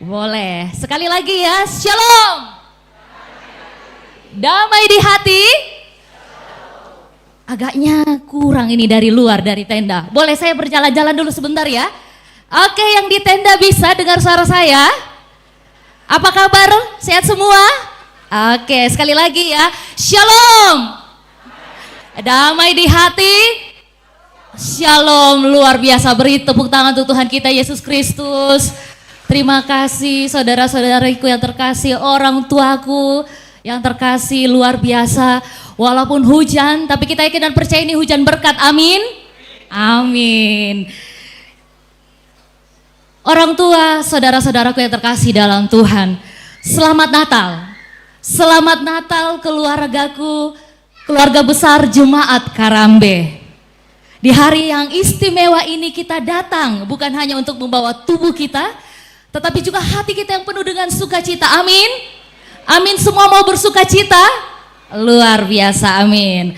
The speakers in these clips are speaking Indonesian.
Boleh. Sekali lagi ya. Shalom. Damai di hati. Agaknya kurang ini dari luar dari tenda. Boleh saya berjalan-jalan dulu sebentar ya? Oke, yang di tenda bisa dengar suara saya? Apa kabar? Sehat semua? Oke, sekali lagi ya. Shalom. Damai di hati. Shalom, luar biasa. Beri tepuk tangan untuk Tuhan kita Yesus Kristus. Terima kasih saudara-saudariku yang terkasih, orang tuaku yang terkasih, luar biasa. Walaupun hujan, tapi kita yakin dan percaya ini hujan berkat. Amin. Amin. Orang tua, saudara-saudaraku yang terkasih dalam Tuhan, selamat Natal. Selamat Natal keluargaku, keluarga besar Jemaat Karambe. Di hari yang istimewa ini kita datang bukan hanya untuk membawa tubuh kita, tetapi juga hati kita yang penuh dengan sukacita. Amin. Amin, semua mau bersukacita? Luar biasa, amin.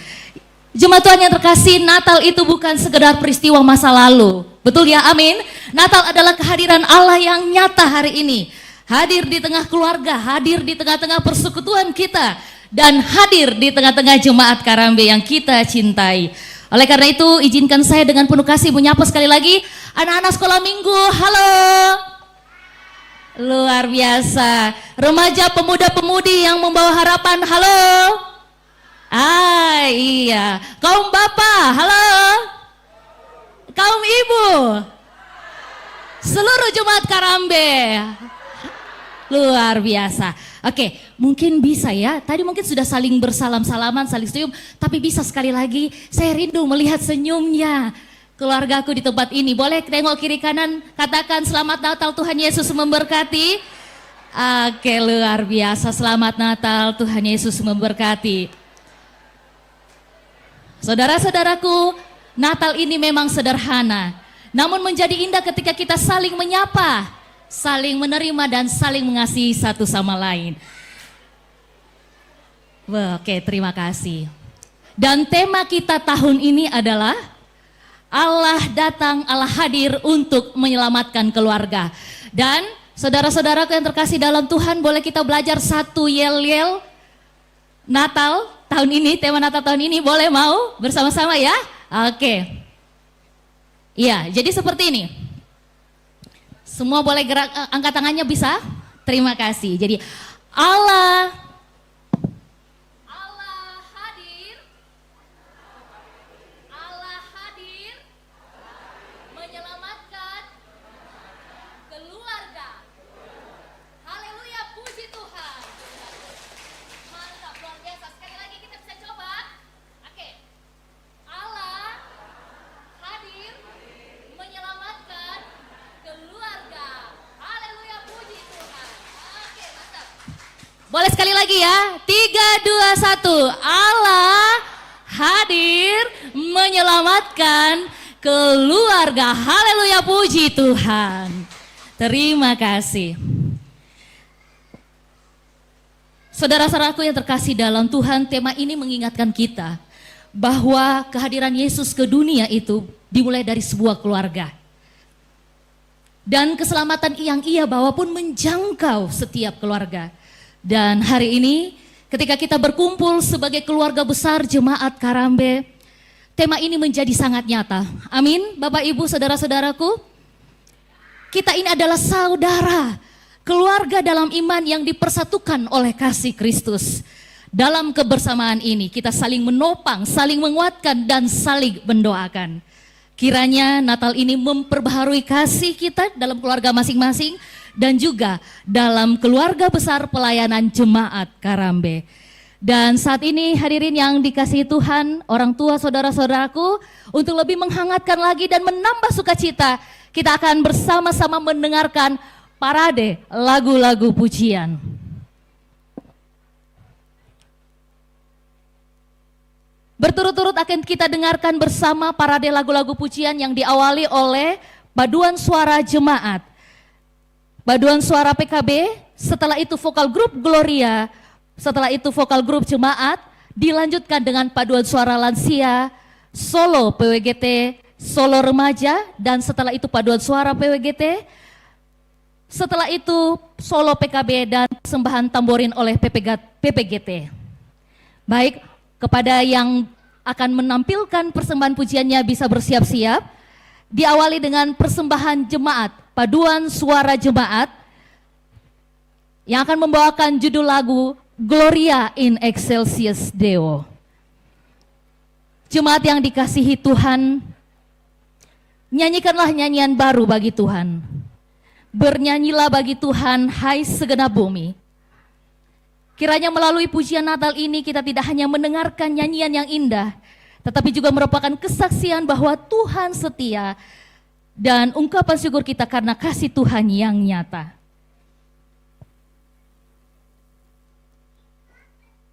Jemaat Tuhan yang terkasih, Natal itu bukan sekedar peristiwa masa lalu. Betul ya, amin. Natal adalah kehadiran Allah yang nyata hari ini. Hadir di tengah keluarga, hadir di tengah-tengah persekutuan kita, dan hadir di tengah-tengah Jemaat Karambe yang kita cintai. Oleh karena itu, izinkan saya dengan penuh kasih menyapa sekali lagi anak-anak sekolah minggu. Halo. Luar biasa. Remaja, pemuda-pemudi yang membawa harapan. Halo. Iya. Kaum bapak, halo. Kaum ibu. Seluruh Jemaat Karambe. Luar biasa. Oke, mungkin bisa ya. Tadi mungkin sudah saling bersalam-salaman, saling senyum, tapi bisa sekali lagi. Saya rindu melihat senyumnya keluargaku di tempat ini. Boleh tengok kiri kanan, katakan selamat Natal, Tuhan Yesus memberkati. Oke, luar biasa. Selamat Natal, Tuhan Yesus memberkati. Saudara-saudaraku, Natal ini memang sederhana, namun menjadi indah ketika kita saling menyapa, saling menerima dan saling mengasihi satu sama lain. Oke, terima kasih. Dan tema kita tahun ini adalah Allah datang, Allah hadir untuk menyelamatkan keluarga. Dan saudara-saudaraku yang terkasih dalam Tuhan, boleh kita belajar satu yel-yel Natal tahun ini, tema Natal tahun ini, boleh mau bersama-sama ya? Oke. Iya, jadi seperti ini. Semua boleh gerak, angkat tangannya bisa? Terima kasih. Jadi Allah hadir. Allah hadir menyelamatkan keluarga. Haleluya, puji Tuhan. Mantap, luar biasa. Sekali lagi kita bisa coba. Oke. Allah hadir menyelamatkan keluarga. Haleluya, puji Tuhan. Oke, mantap. Boleh sekali lagi ya. 3, 2, 1. Allah hadir menyelamatkan keluarga. Haleluya, puji Tuhan. Terima kasih. Saudara-saudaraku yang terkasih dalam Tuhan, tema ini mengingatkan kita bahwa kehadiran Yesus ke dunia itu dimulai dari sebuah keluarga. Dan keselamatan yang ia bawa pun menjangkau setiap keluarga. Dan hari ini ketika kita berkumpul sebagai keluarga besar Jemaat Karambe, tema ini menjadi sangat nyata. Amin, Bapak Ibu, saudara-saudaraku. Kita ini adalah saudara, keluarga dalam iman yang dipersatukan oleh kasih Kristus. Dalam kebersamaan ini kita saling menopang, saling menguatkan dan saling mendoakan. Kiranya Natal ini memperbaharui kasih kita dalam keluarga masing-masing dan juga dalam keluarga besar pelayanan Jemaat Karambe. Dan saat ini hadirin yang dikasihi Tuhan, orang tua, saudara-saudaraku, untuk lebih menghangatkan lagi dan menambah sukacita, kita akan bersama-sama mendengarkan parade lagu-lagu pujian. Berturut-turut akan kita dengarkan bersama parade lagu-lagu pujian yang diawali oleh paduan suara jemaat, paduan suara PKB, setelah itu vokal grup Gloria, setelah itu vokal grup jemaat, dilanjutkan dengan paduan suara lansia, solo PWGT, solo remaja, dan setelah itu paduan suara PWGT, Setelah itu solo PKB dan persembahan tamborin oleh PPGT. Baik, kepada yang akan menampilkan persembahan pujiannya bisa bersiap-siap. Diawali dengan persembahan jemaat, paduan suara jemaat yang akan membawakan judul lagu Gloria in Excelsis Deo. Jemaat yang dikasihi Tuhan, nyanyikanlah nyanyian baru bagi Tuhan. Bernyanyilah bagi Tuhan, hai segenap bumi. Kiranya melalui pujian Natal ini kita tidak hanya mendengarkan nyanyian yang indah, tetapi juga merupakan kesaksian bahwa Tuhan setia dan ungkapan syukur kita karena kasih Tuhan yang nyata.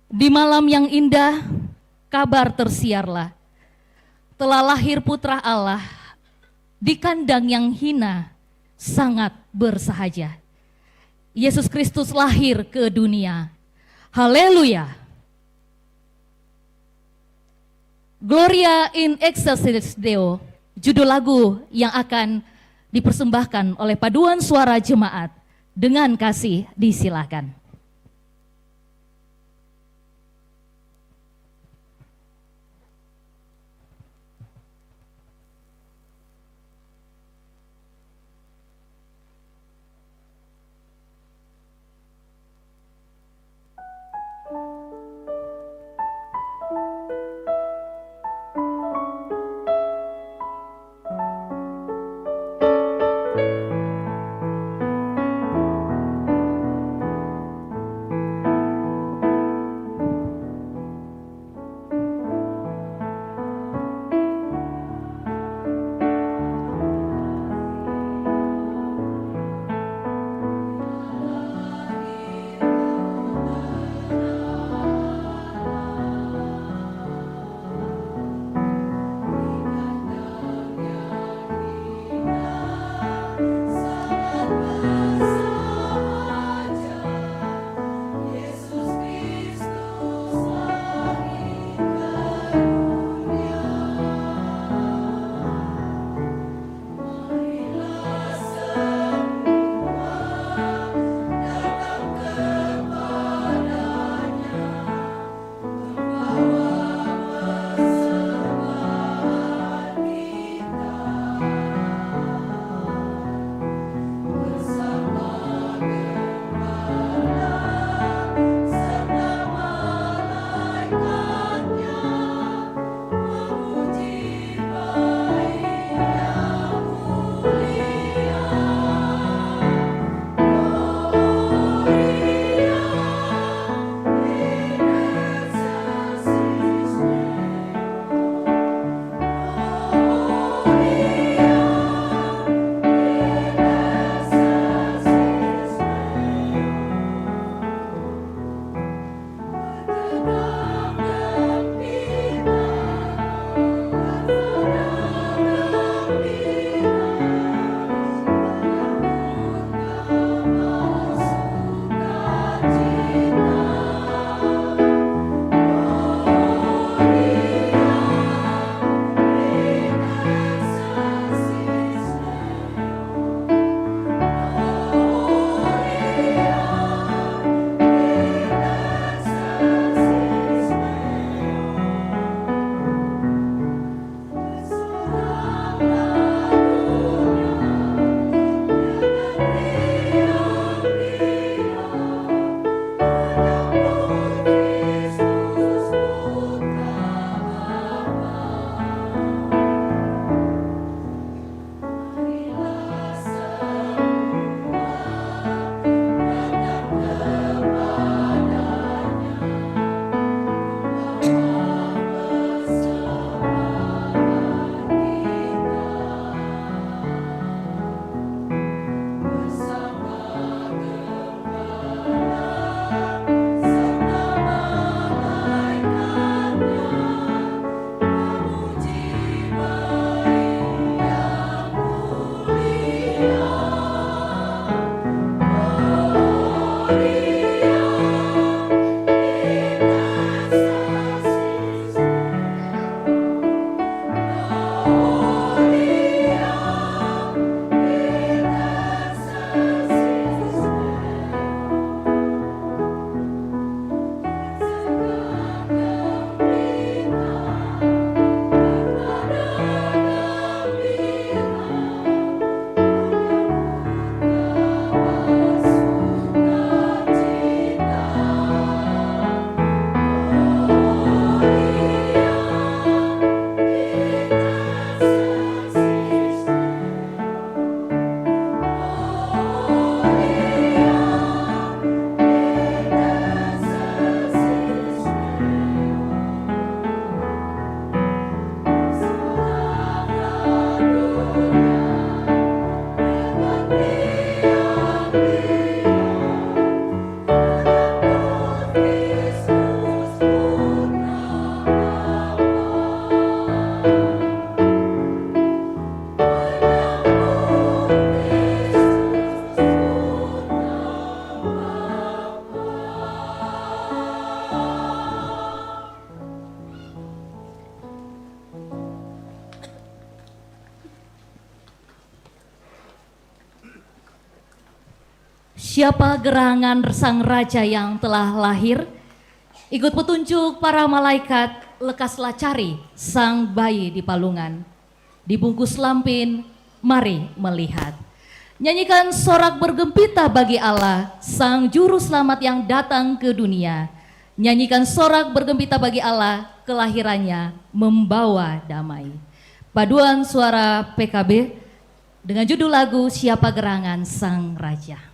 Di malam yang indah, kabar tersiarlah. Telah lahir putra Allah di kandang yang hina, sangat bersahaja. Yesus Kristus lahir ke dunia. Haleluya. Gloria in Excelsis Deo, judul lagu yang akan dipersembahkan oleh paduan suara jemaat. Dengan kasih disilakan. Siapa gerangan sang raja yang telah lahir? Ikut petunjuk para malaikat, lekaslah cari sang bayi di palungan. Dibungkus lampin, mari melihat. Nyanyikan sorak bergempita bagi Allah, sang juru selamat yang datang ke dunia. Nyanyikan sorak bergempita bagi Allah, kelahirannya membawa damai. Paduan suara PKB dengan judul lagu Siapa Gerangan Sang Raja.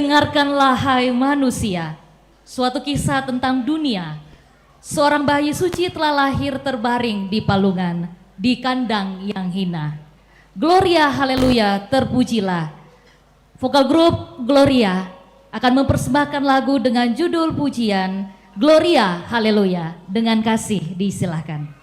Dengarkanlah hai manusia, suatu kisah tentang dunia. Seorang bayi suci telah lahir terbaring di palungan, di kandang yang hina. Gloria haleluya, terpujilah. Vokal grup Gloria akan mempersembahkan lagu dengan judul pujian Gloria haleluya. Dengan kasih disilahkan.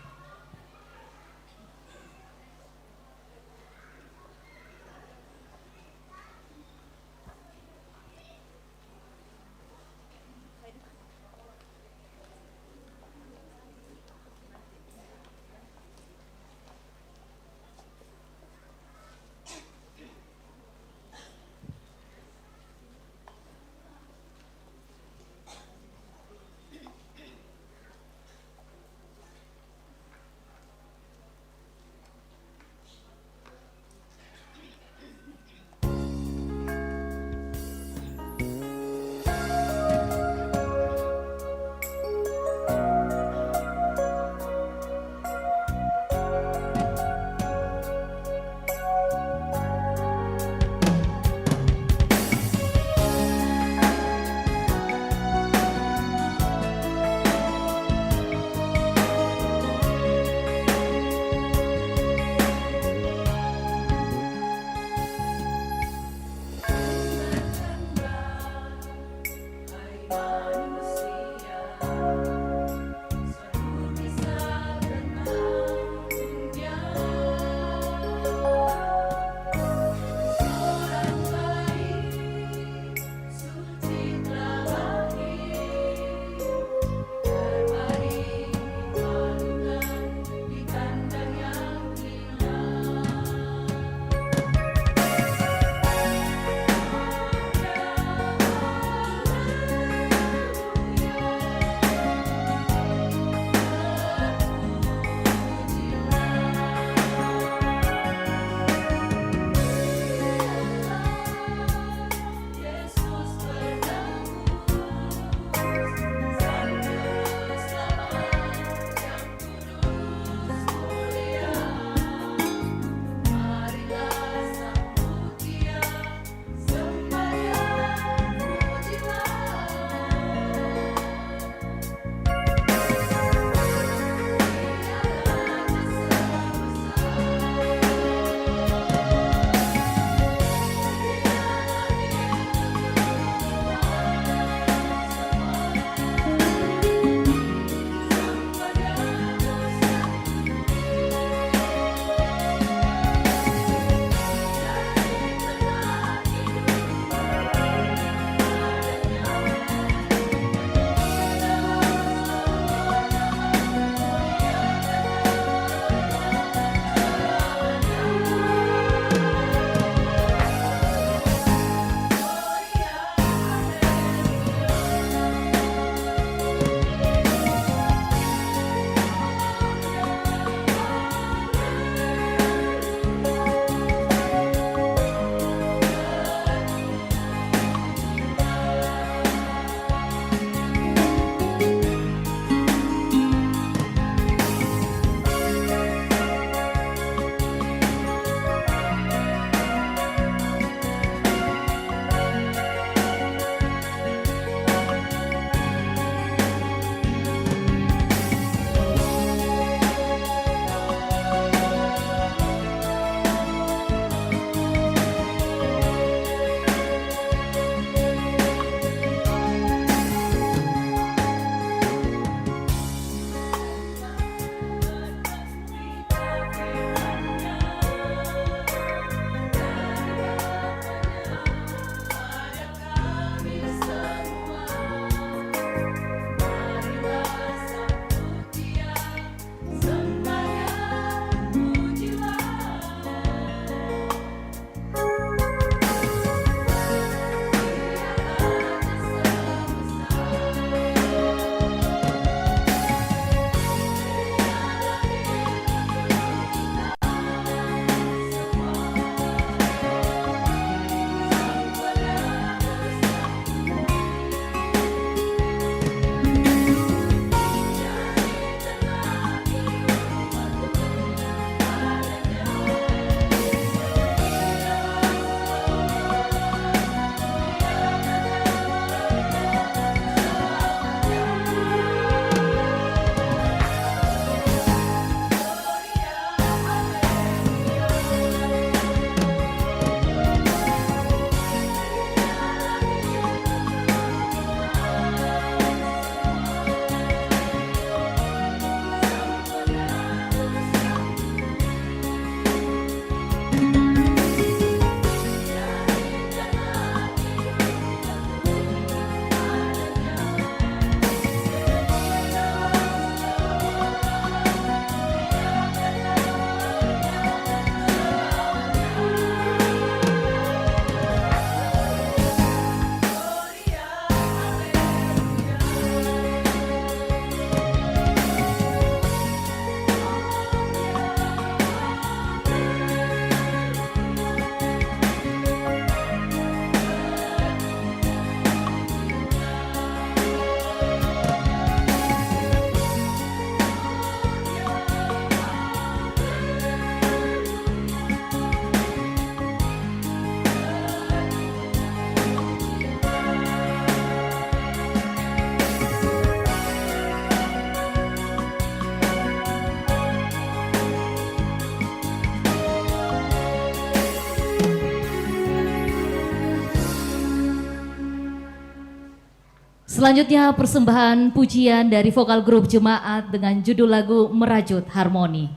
Selanjutnya persembahan pujian dari vokal grup jemaat dengan judul lagu Merajut Harmoni.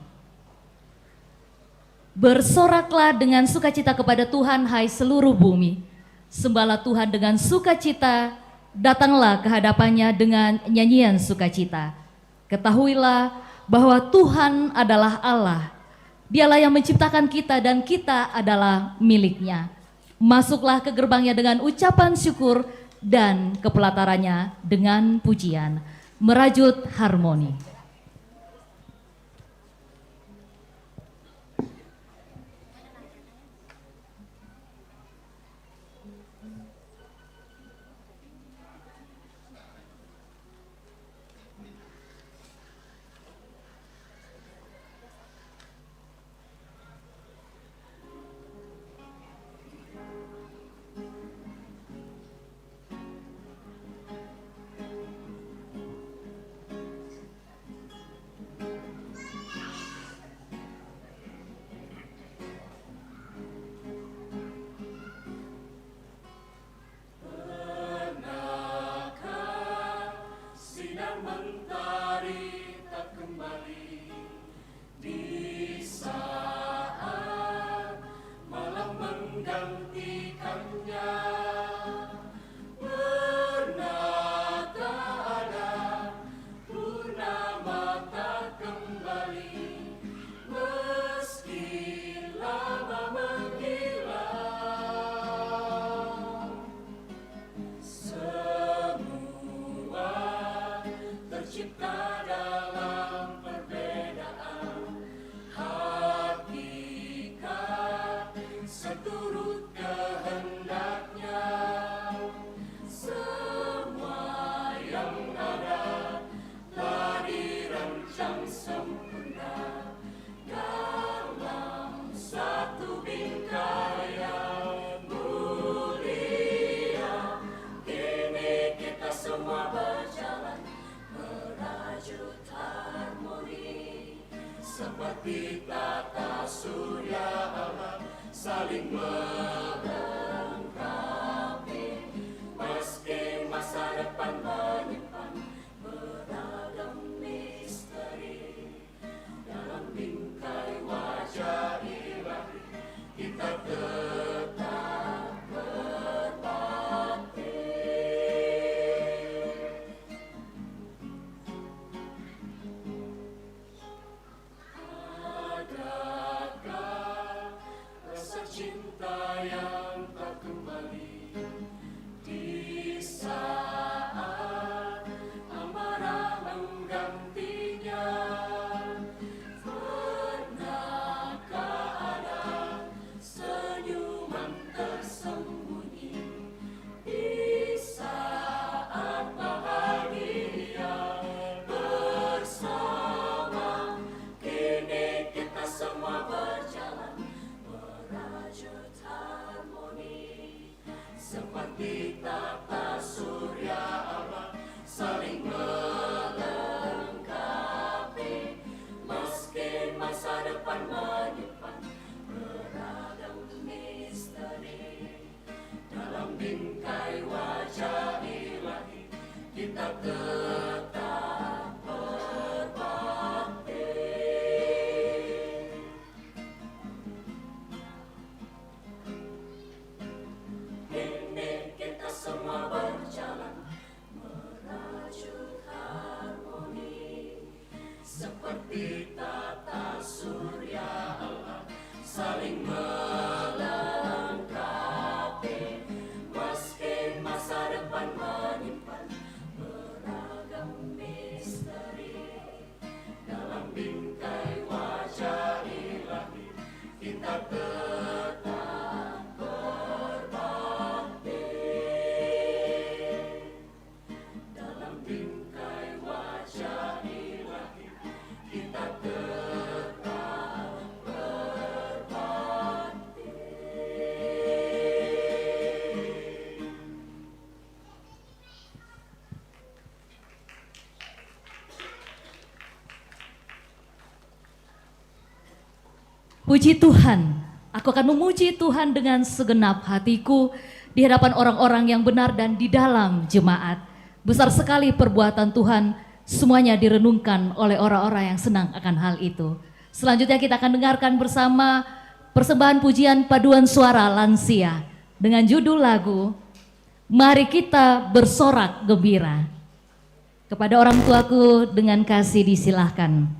Bersoraklah dengan sukacita kepada Tuhan hai seluruh bumi. Sembahlah Tuhan dengan sukacita, datanglah ke hadapannya dengan nyanyian sukacita. Ketahuilah bahwa Tuhan adalah Allah. Dialah yang menciptakan kita dan kita adalah miliknya. Masuklah ke gerbangnya dengan ucapan syukur dan ke pelatarannya dengan pujian. Merajut harmoni. Seperti tata surya Allah saling melengkapi, meski masa depan menyimpan beragam misteri. Dalam bingkai wajah ilahi kita tetap berbakti. Cinta yang tak kembali di saat amarah menggantinya. Pernahkah ada senyuman tersembunyi di saat bahagia bersama? Kini kita semua berjalan merajut harmoni, seperti tata surya Allah saling melengkapi, meski masa depan menyimpan beragam misteri. Dalam bingkai wajah ilahi kita tetap berbakti. Semua berjalan merajut harmoni, seperti tata surya Allah saling melengkapi, meski masa depan menyimpan beragam misteri. Dalam bingkai wajah ilahi kita tetap berbakti. Bingkai wajah ilahi kita tetap berbakti. Puji Tuhan, aku akan memuji Tuhan dengan segenap hatiku di hadapan orang-orang yang benar dan di dalam jemaat. Besar sekali perbuatan Tuhan, semuanya direnungkan oleh orang-orang yang senang akan hal itu. Selanjutnya kita akan dengarkan bersama persembahan pujian paduan suara lansia dengan judul lagu Mari Kita Bersorak Gembira. Kepada orang tuaku dengan kasih disilahkan.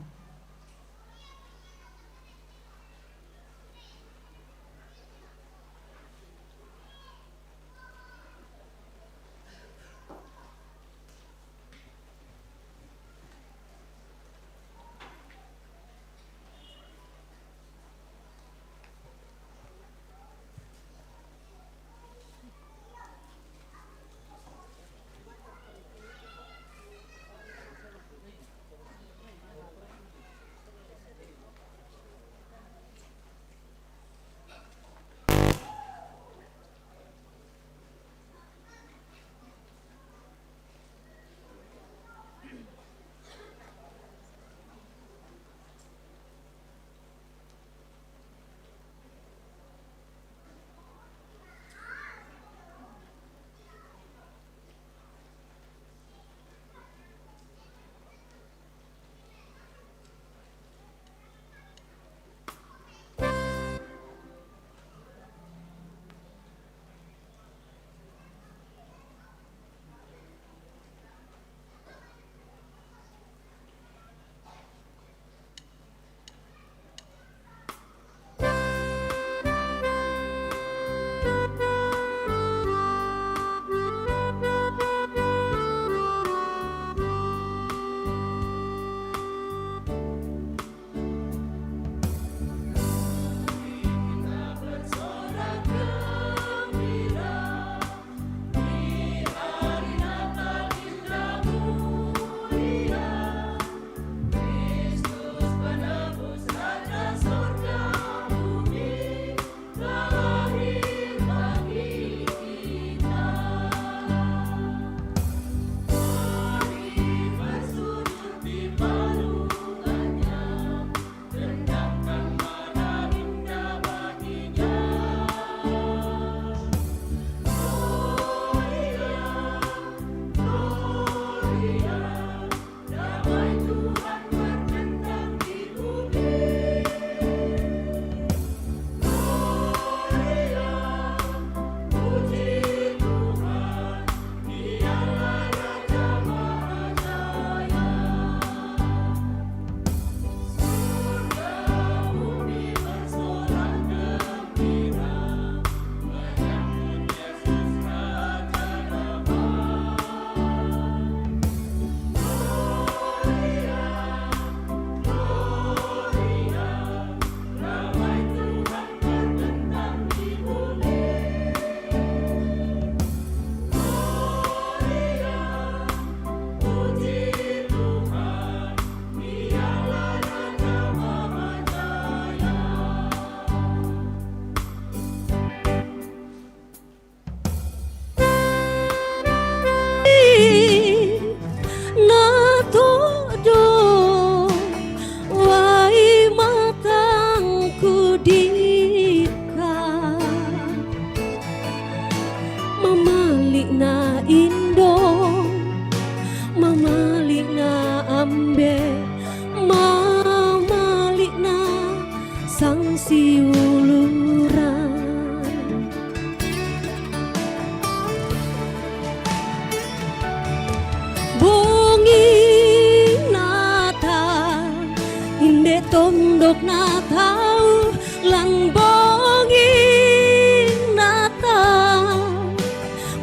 tondok na tau lang bonging na tau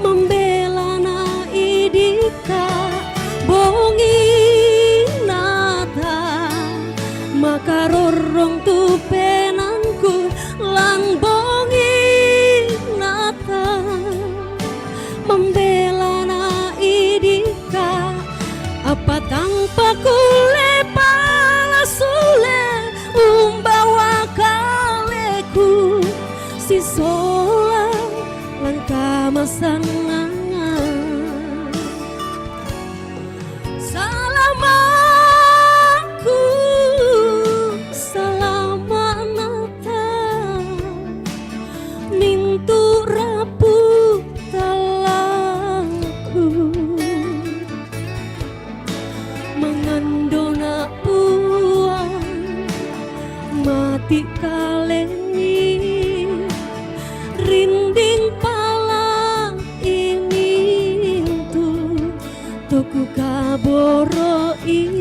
membela na idika bonging na tau makarorong tu penanku lang bonging na tau membela na idika apa tanpa kule sule umbawa kaleku si sola langkah masangan salamaku salamanata mintu rapu talaku mati kaleni rinding pala ini tuku kaboroi.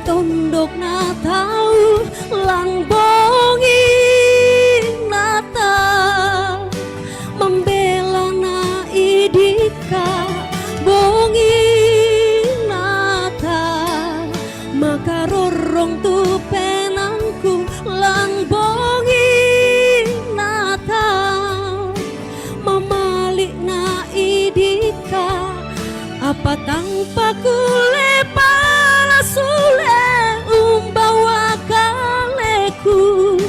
Tondok na tau lang bongi na tau membela na idika bongi na tau makarorong tu penangku lang bongi na tau mamalik na idika apa tanpa kulepa sule umbawa kaleku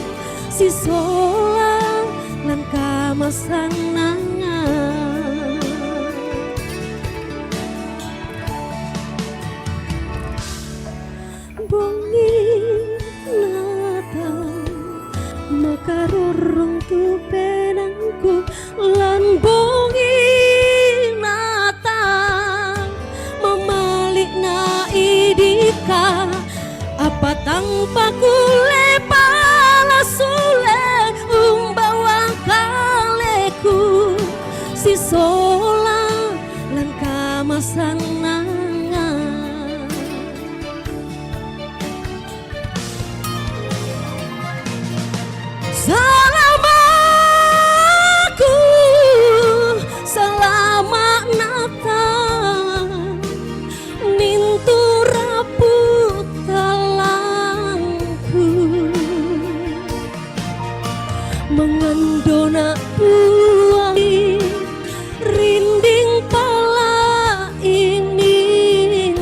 si sola lan kamasanangan bongi nata makarorong tu penangku lan bongi nata mamalik na idika apa tanpa kulepa sule umbawa kaleku si sola lan kamasanangan salamaku selama Natal nintura putalangku mengendona puai rinding pala ini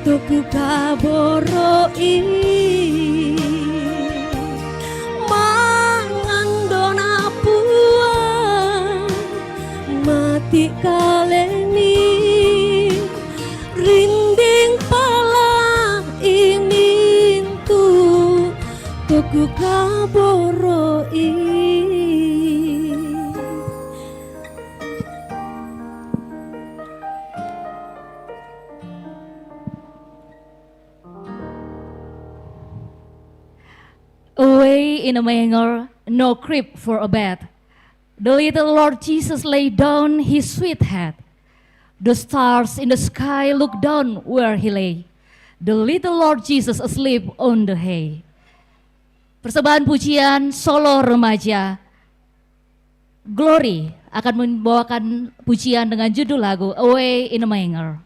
tuku kaboroi mangandona puai mati kaleni rinding pala ini tuku kaboroi. Away in a manger, no crib for a bed. The little Lord Jesus laid down his sweet head. The stars in the sky looked down where he lay. The little Lord Jesus asleep on the hay. Persembahan pujian solo remaja Glory akan membawakan pujian dengan judul lagu Away in a Manger.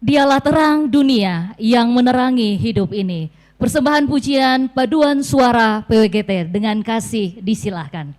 Dialah terang dunia yang menerangi hidup ini. Persembahan pujian paduan suara PWGT dengan kasih disilahkan.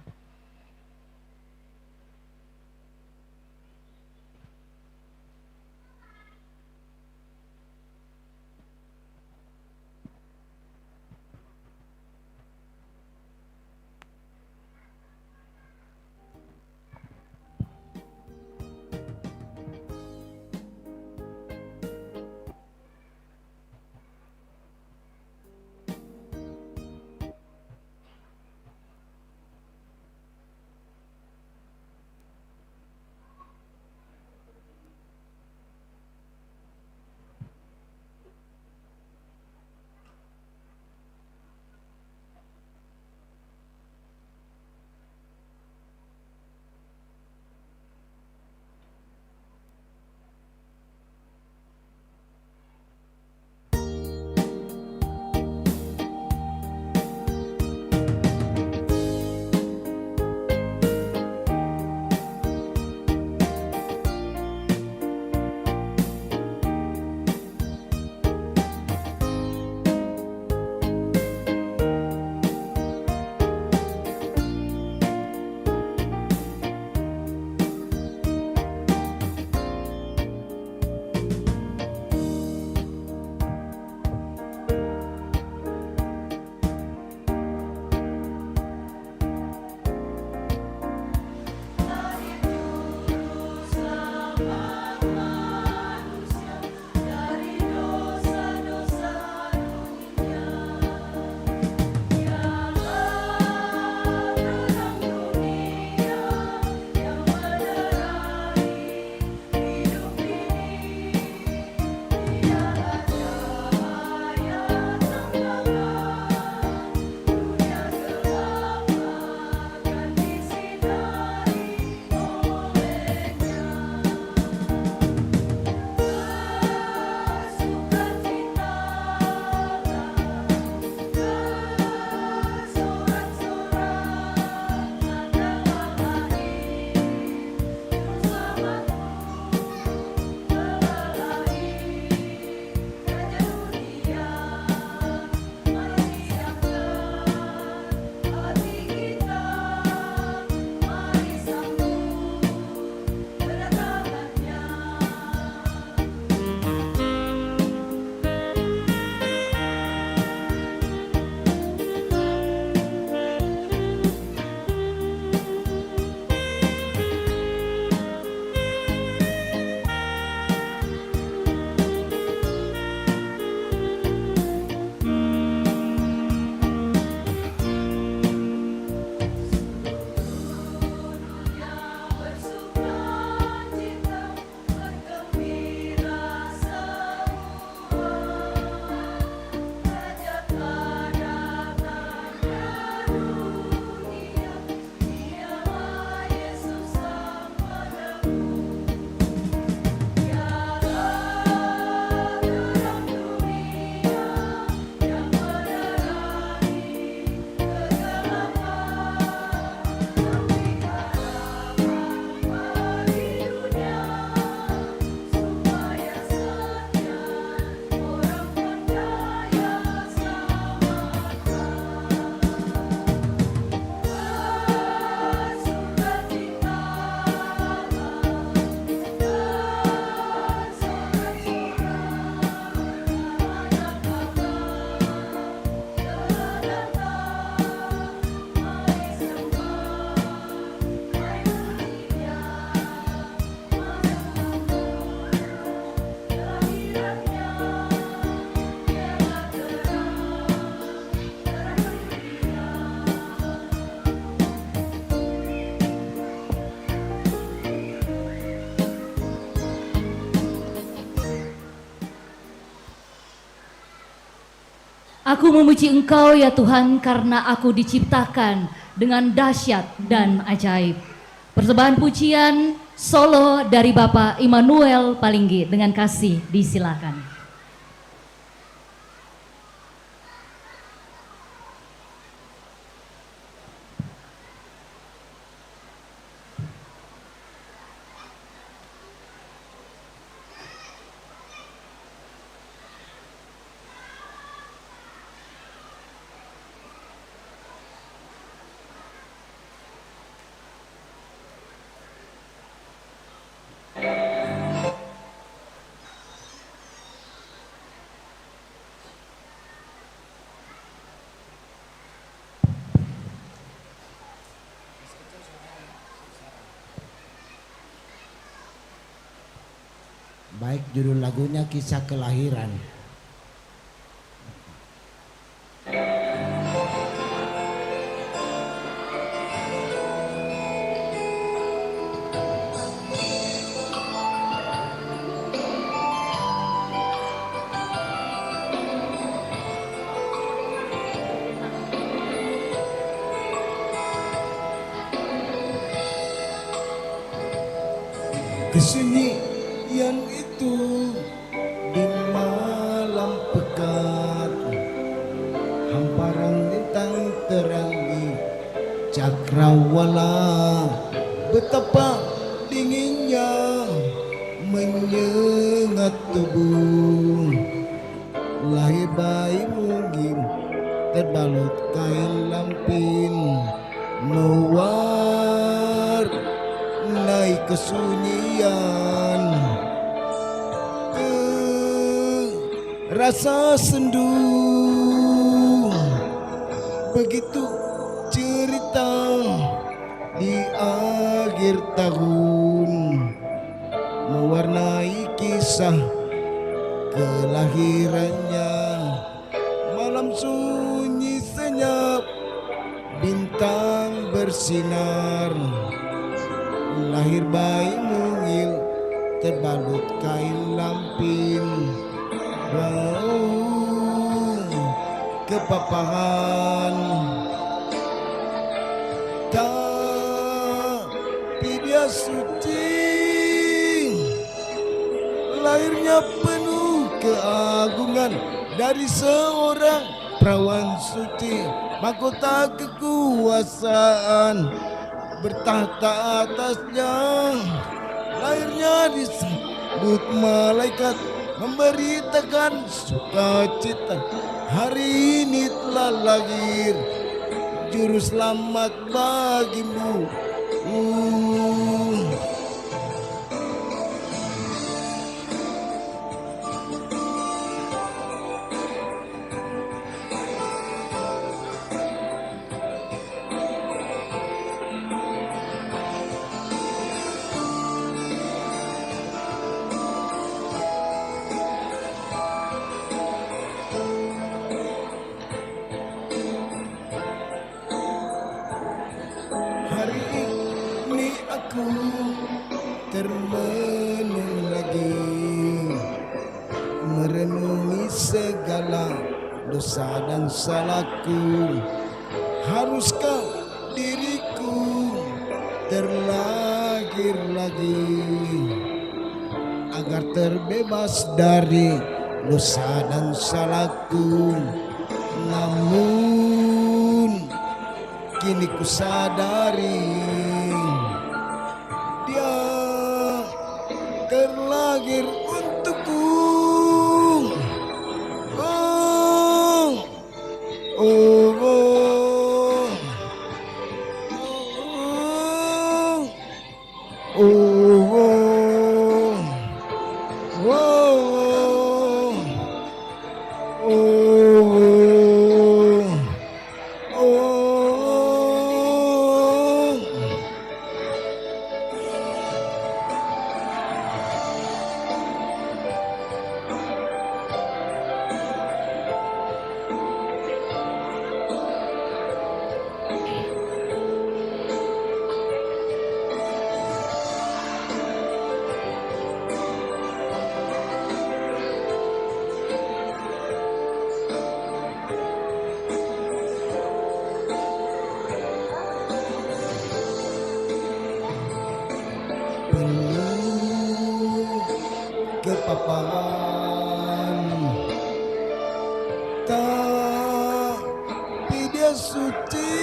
Aku memuji Engkau ya Tuhan karena aku diciptakan dengan dahsyat dan ajaib. Persembahan pujian solo dari Bapak Immanuel Palinggi dengan kasih disilakan. Baik, judul lagunya Kisah Kelahiran. Kesunyian itu di malam pekat, hamparan bintang terangi cakrawala, betapa dinginnya menyengat tubuh. Lahir bayi mungkin terbalut kain lampin, mewar naik kesunyian, rasa sendu. Begitu cerita di akhir tahun, mewarnai kisah kelahirannya. Malam sunyi senyap, bintang bersinar. Lahir bayi mungil terbalut kain lampin, bau kepapahan. Tapi dia suci, lahirnya penuh keagungan dari seorang perawan suci, mahkota kekuasaan bertahta atasnya. Lahirnya disambut malaikat, memberitakan sukacita. Hari ini telah lahir juru selamat bagimu. Hari ini aku termenung lagi, merenungi segala dosa dan salahku. Haruskah diriku terlahir lagi, agar terbebas dari dosa dan salahku? Namun kini ku sadari, dia terlahir untukku. Oh, oh, oh, oh, oh, oh, oh, oh. Penuh kepapahan, tapi dia suci.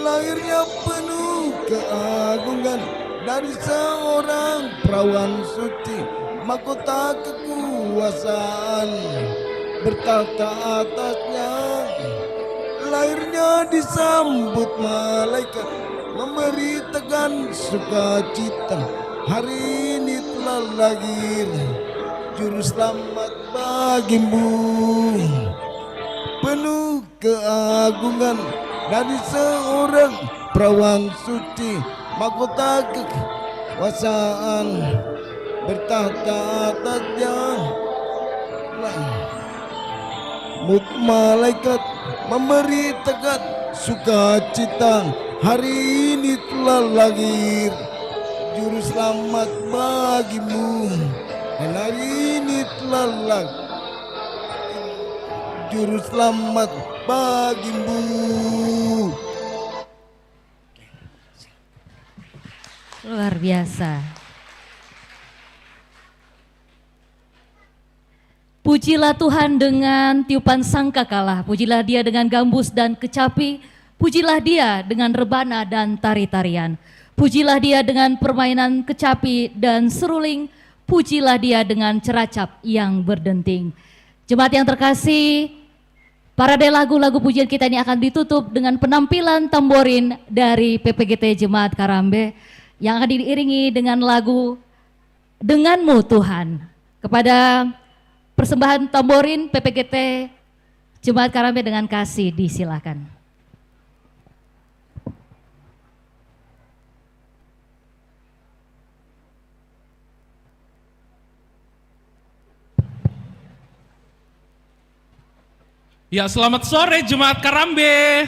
Lahirnya penuh keagungan dari seorang perawan suci, mahkota kekuasaan bertahta atasnya. Lahirnya disambut malaikat, memberitakan sukacita. Hari ini telah lahir juru selamat bagimu. Penuh keagungan dari seorang perawan suci, mahkota kekuasaan bertahta atasnya. Mut malaikat memberitakan sukacita, hari ini telah lahir juru selamat bagimu, dan hari ini telah lahir juru selamat bagimu. Luar biasa. Pujilah Tuhan dengan tiupan sangkakala, pujilah Dia dengan gambus dan kecapi, pujilah Dia dengan rebana dan tari-tarian, pujilah Dia dengan permainan kecapi dan seruling, pujilah Dia dengan ceracap yang berdenting. Jemaat yang terkasih, parade lagu-lagu pujian kita ini akan ditutup dengan penampilan tamborin dari PPGT Jemaat Karambe yang akan diiringi dengan lagu Denganmu Tuhan. Kepada persembahan tamborin PPGT Jemaat Karambe dengan kasih disilakan. Ya, selamat sore Jemaat Karambe.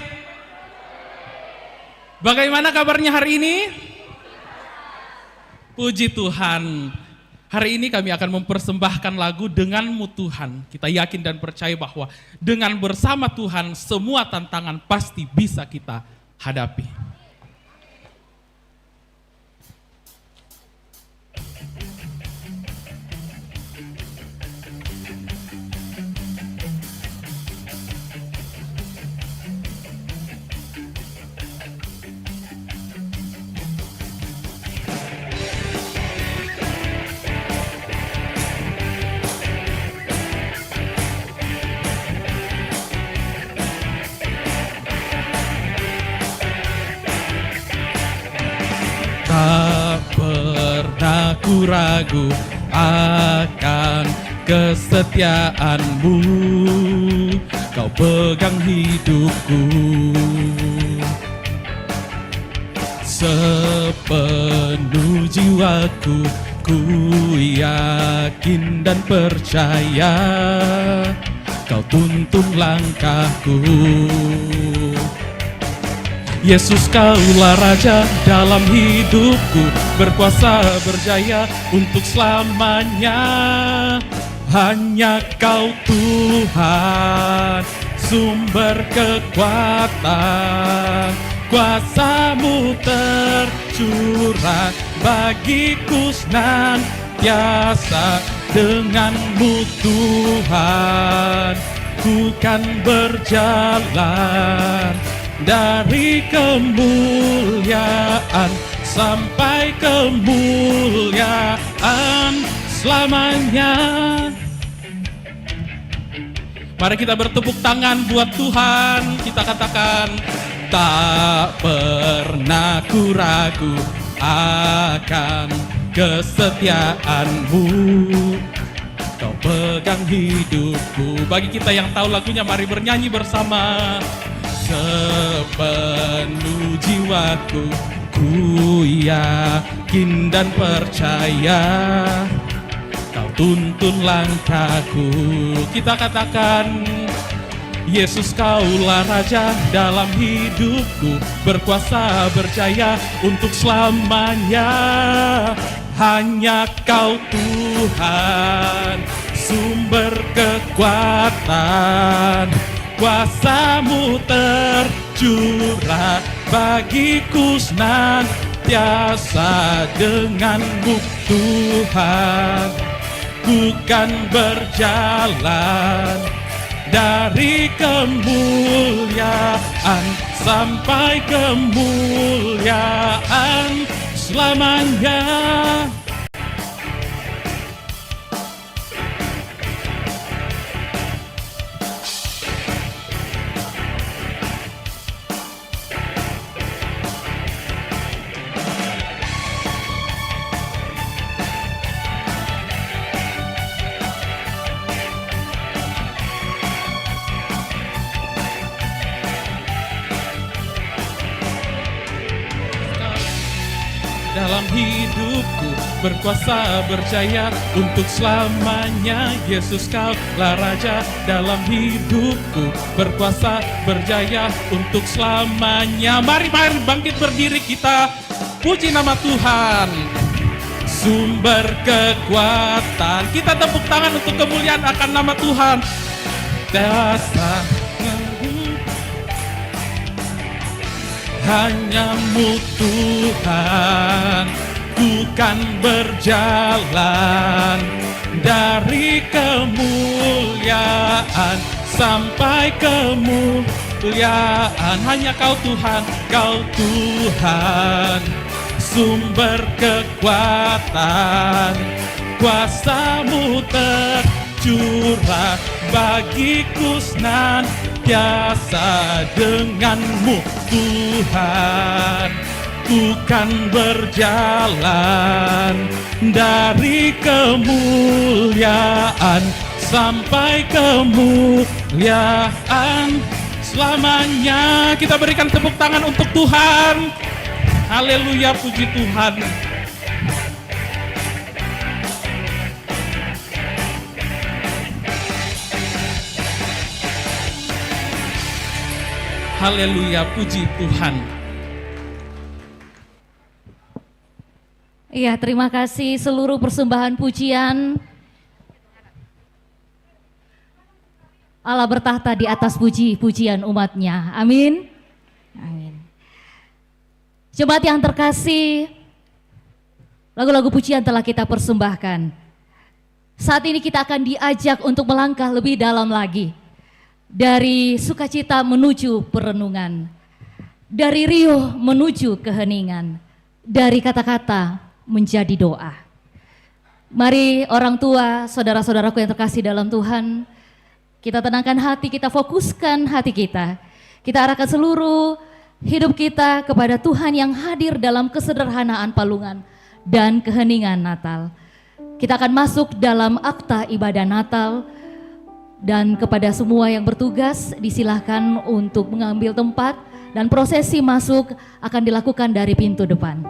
Bagaimana kabarnya hari ini? Puji Tuhan. Hari ini kami akan mempersembahkan lagu Denganmu Tuhan. Kita yakin dan percaya bahwa dengan bersama Tuhan semua tantangan pasti bisa kita hadapi. Tak pernah ku ragu akan kesetiaanmu, kau pegang hidupku. Sepenuh jiwaku ku yakin dan percaya, kau tuntun langkahku. Yesus, Kaulah Raja dalam hidupku, berkuasa berjaya untuk selamanya. Hanya Kau Tuhan, sumber kekuatan, kuasa-Mu tercurah bagiku senantiasa. Denganmu Tuhan, ku kan berjalan dari kemuliaan sampai kemuliaan selamanya. Mari kita bertepuk tangan buat Tuhan. Kita katakan, tak pernah ku ragu akan kesetiaanmu, kau pegang hidupku. Bagi kita yang tahu lagunya, mari bernyanyi bersama. Sepenuh jiwaku ku yakin dan percaya, kau tuntun langkahku. Kita katakan, Yesus, Kaulah Raja dalam hidupku, berkuasa berjaya untuk selamanya. Hanya Kau Tuhan, sumber kekuatan, kuasa-Mu tercurah bagiku senantiasa. Denganmu Tuhan, ku kan berjalan dari kemuliaan sampai kemuliaan selamanya. Dalam hidup berkuasa berjaya untuk selamanya. Yesus kaulah Raja dalam hidupku, berkuasa berjaya untuk selamanya. Mari bangkit berdiri, kita puji nama Tuhan. Sumber kekuatan, kita tepuk tangan untuk kemuliaan akan nama Tuhan. Dasar hanya-Mu Tuhan, ku kan berjalan dari kemuliaan sampai kemuliaan. Hanya Kau Tuhan, Kau Tuhan, sumber kekuatan, kuasa-Mu tercurah bagiku senantiasa. Dengan-Mu Tuhan, ku kan berjalan dari kemuliaan sampai kemuliaan selamanya. Kita berikan tepuk tangan untuk Tuhan. Haleluya, puji Tuhan. Haleluya, puji Tuhan. Iya, terima kasih seluruh persembahan pujian. Allah bertahta di atas puji-pujian umatnya. Amin. Amin. Jemaat yang terkasih, lagu-lagu pujian telah kita persembahkan. Saat ini kita akan diajak untuk melangkah lebih dalam lagi. Dari sukacita menuju perenungan. Dari riuh menuju keheningan. Dari kata-kata menjadi doa. Mari orang tua, saudara-saudaraku yang terkasih dalam Tuhan, kita tenangkan hati, kita fokuskan hati kita. Kita arahkan seluruh hidup kita kepada Tuhan yang hadir dalam kesederhanaan palungan dan keheningan Natal. Kita akan masuk dalam akta ibadah Natal, dan kepada semua yang bertugas disilahkan untuk mengambil tempat, dan prosesi masuk akan dilakukan dari pintu depan.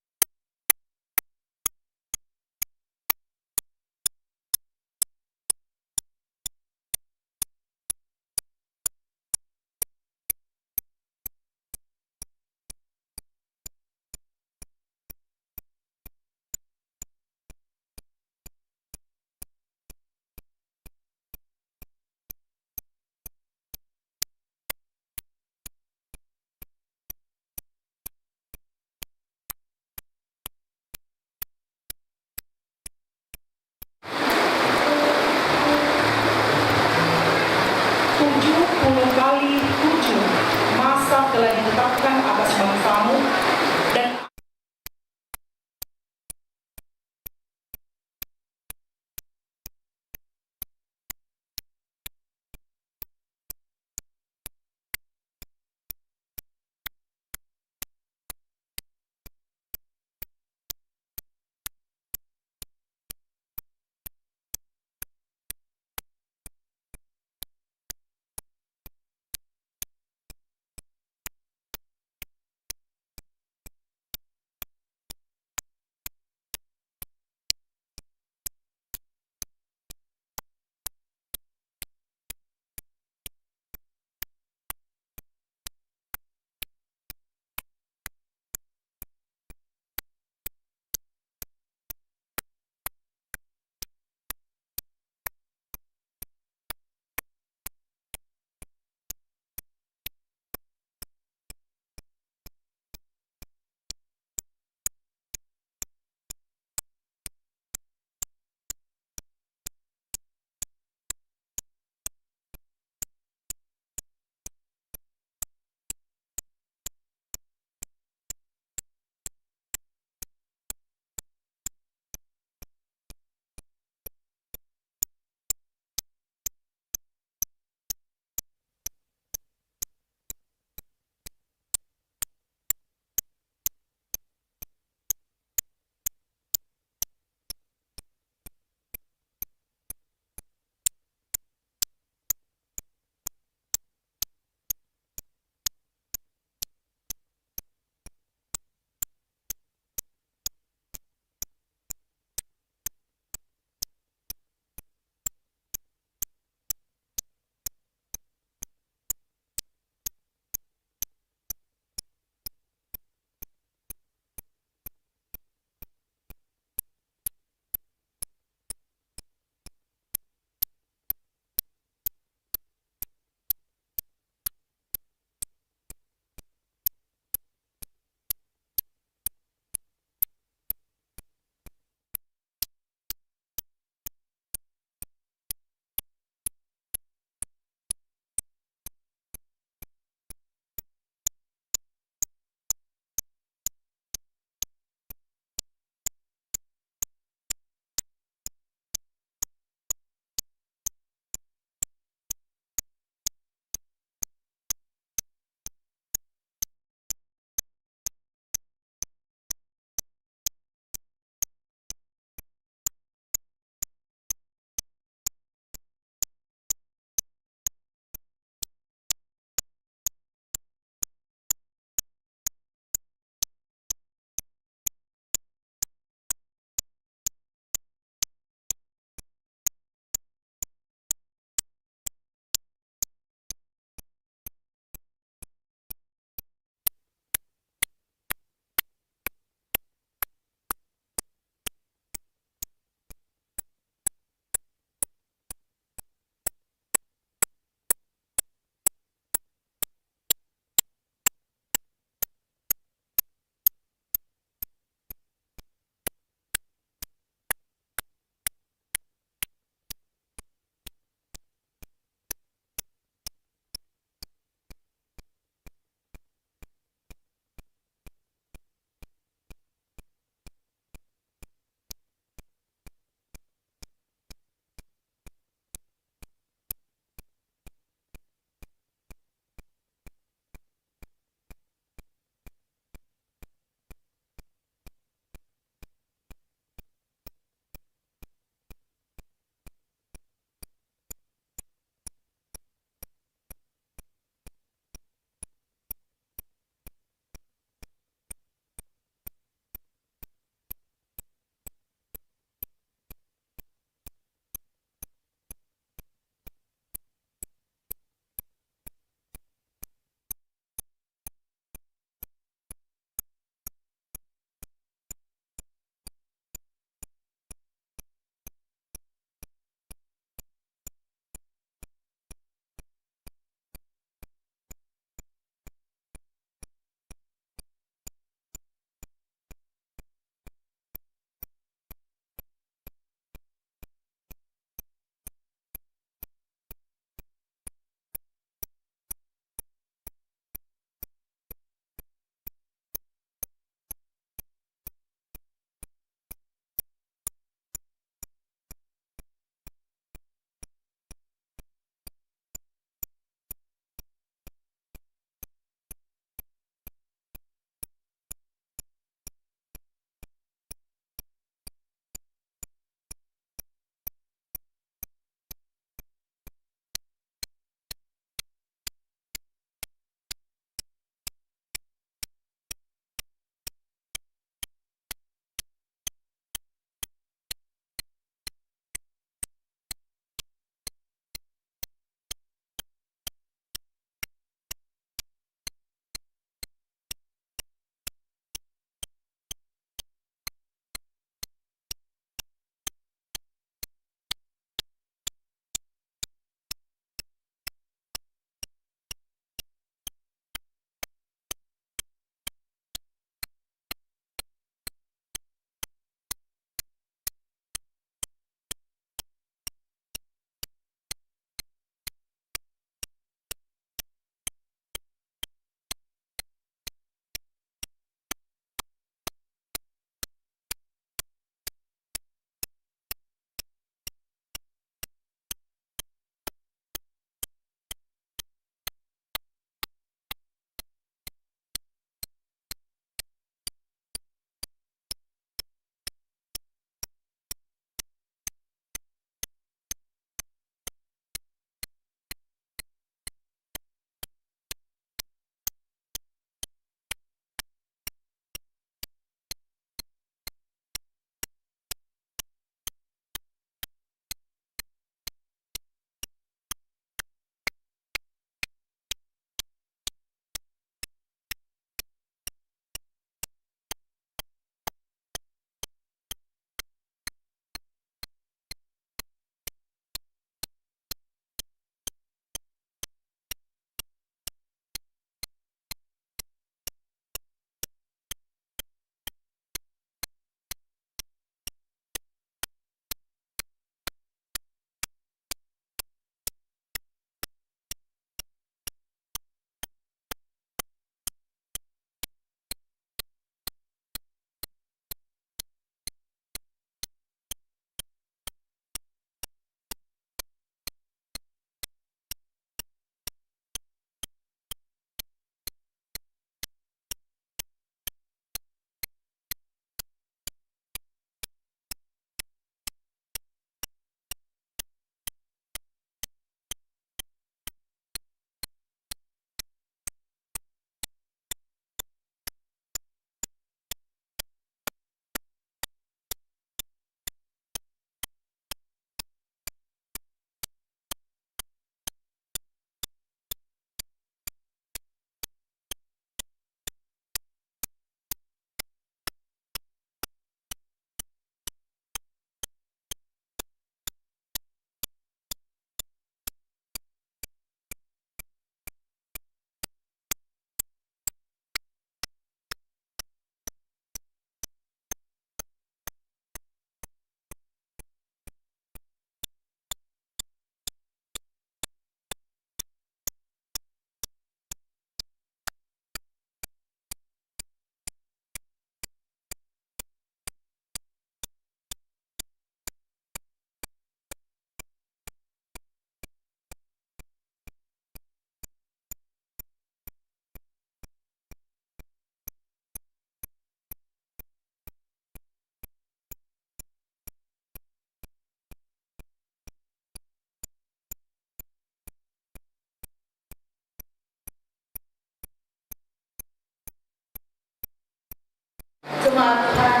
jemaat Tuhan,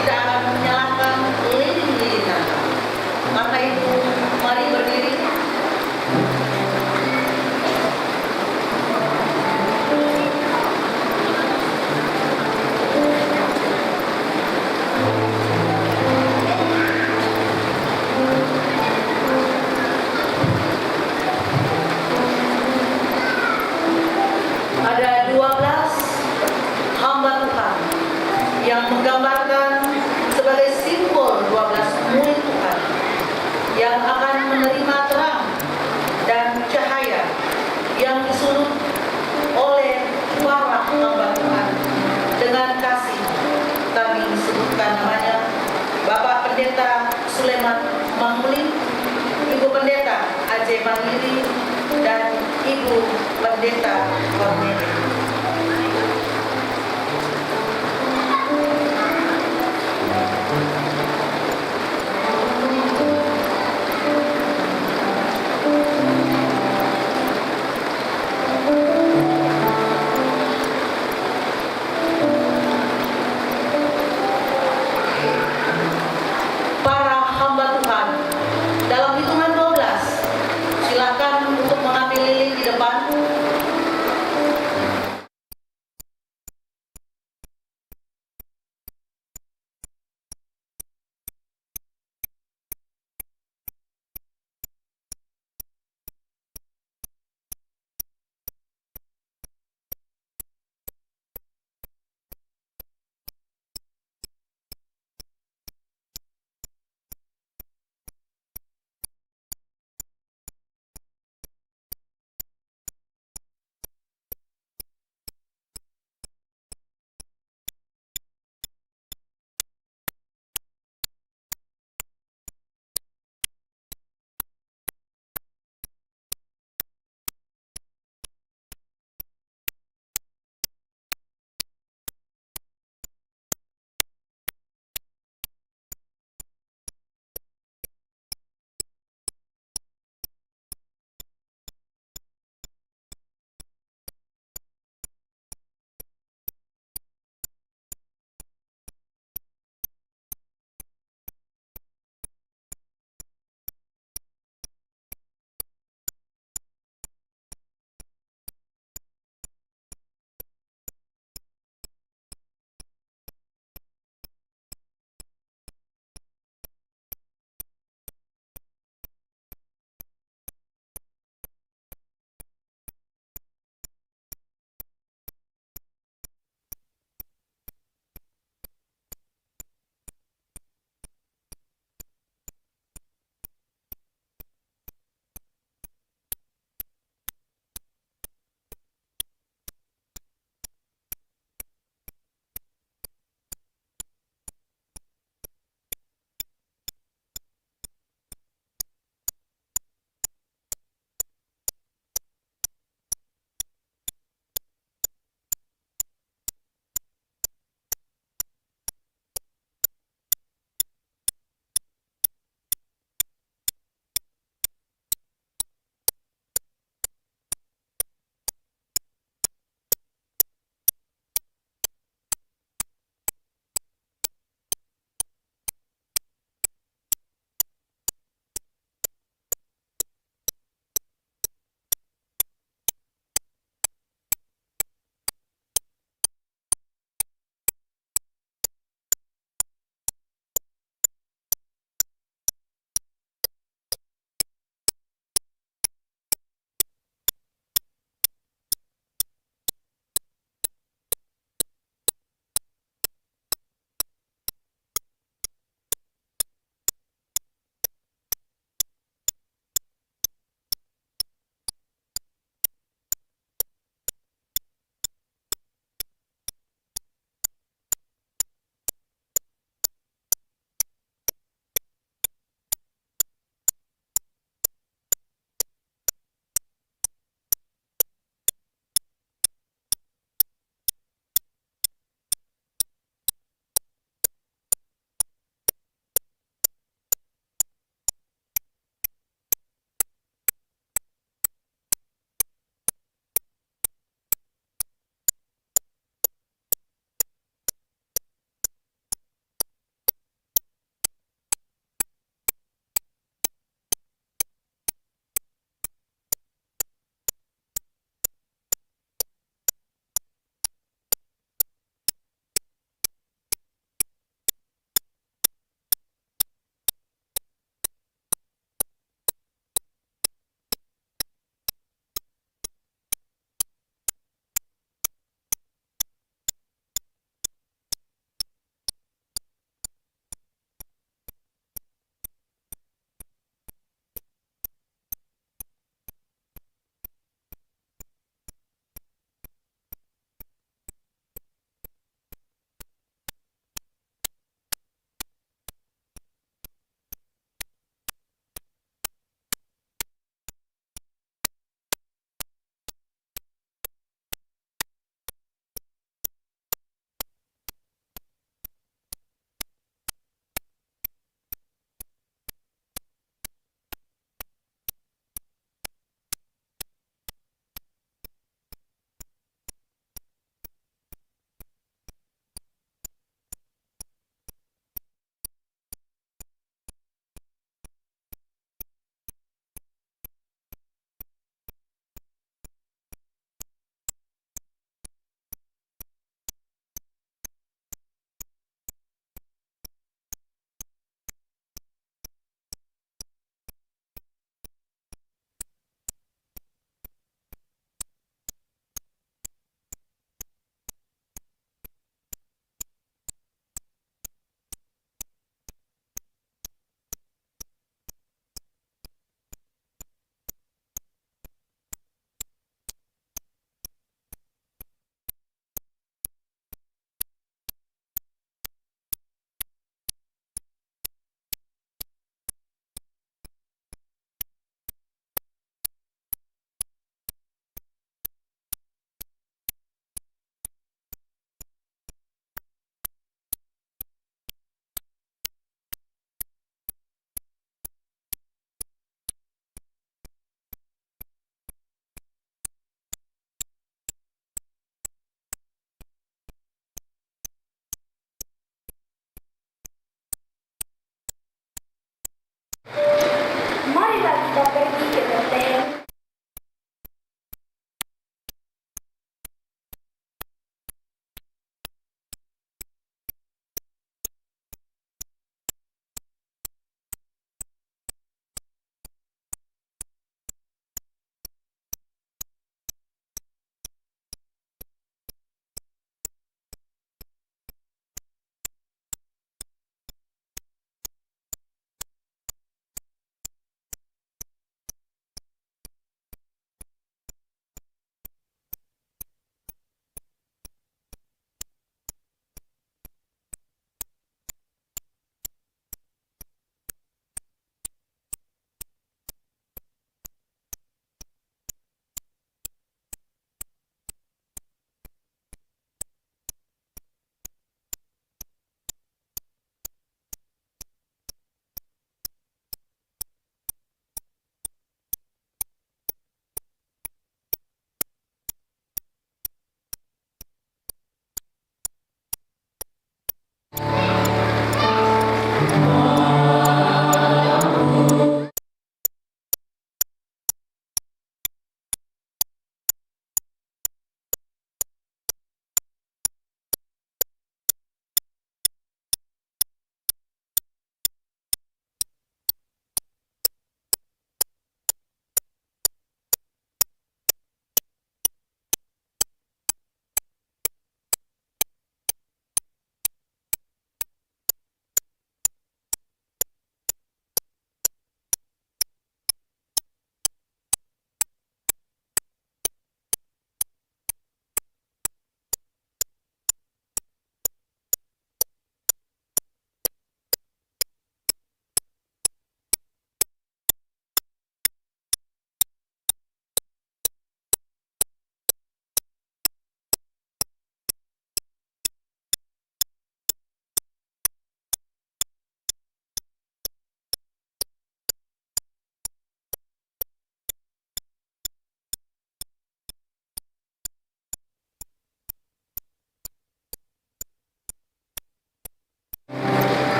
kita akan menyalakan lilin-lilin Natal. Karena itu, mari berdiri. Ada 12 hamba Tuhan yang menggambarkan sebagai simbol 12 murid Tuhan yang akan menerima terang dan cahaya yang disulut oleh para hamba Tuhan dengan kasih. Kami sebutkan namanya Bapak Pendeta Suleman Mahmuli, Ibu Pendeta Ajay Mandiri, dan Ibu Pendeta Korneli. Para hamba Tuhan, dalam hitungan 12, silakan untuk mengambil lilin di depan.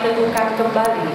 teguhkan kembali.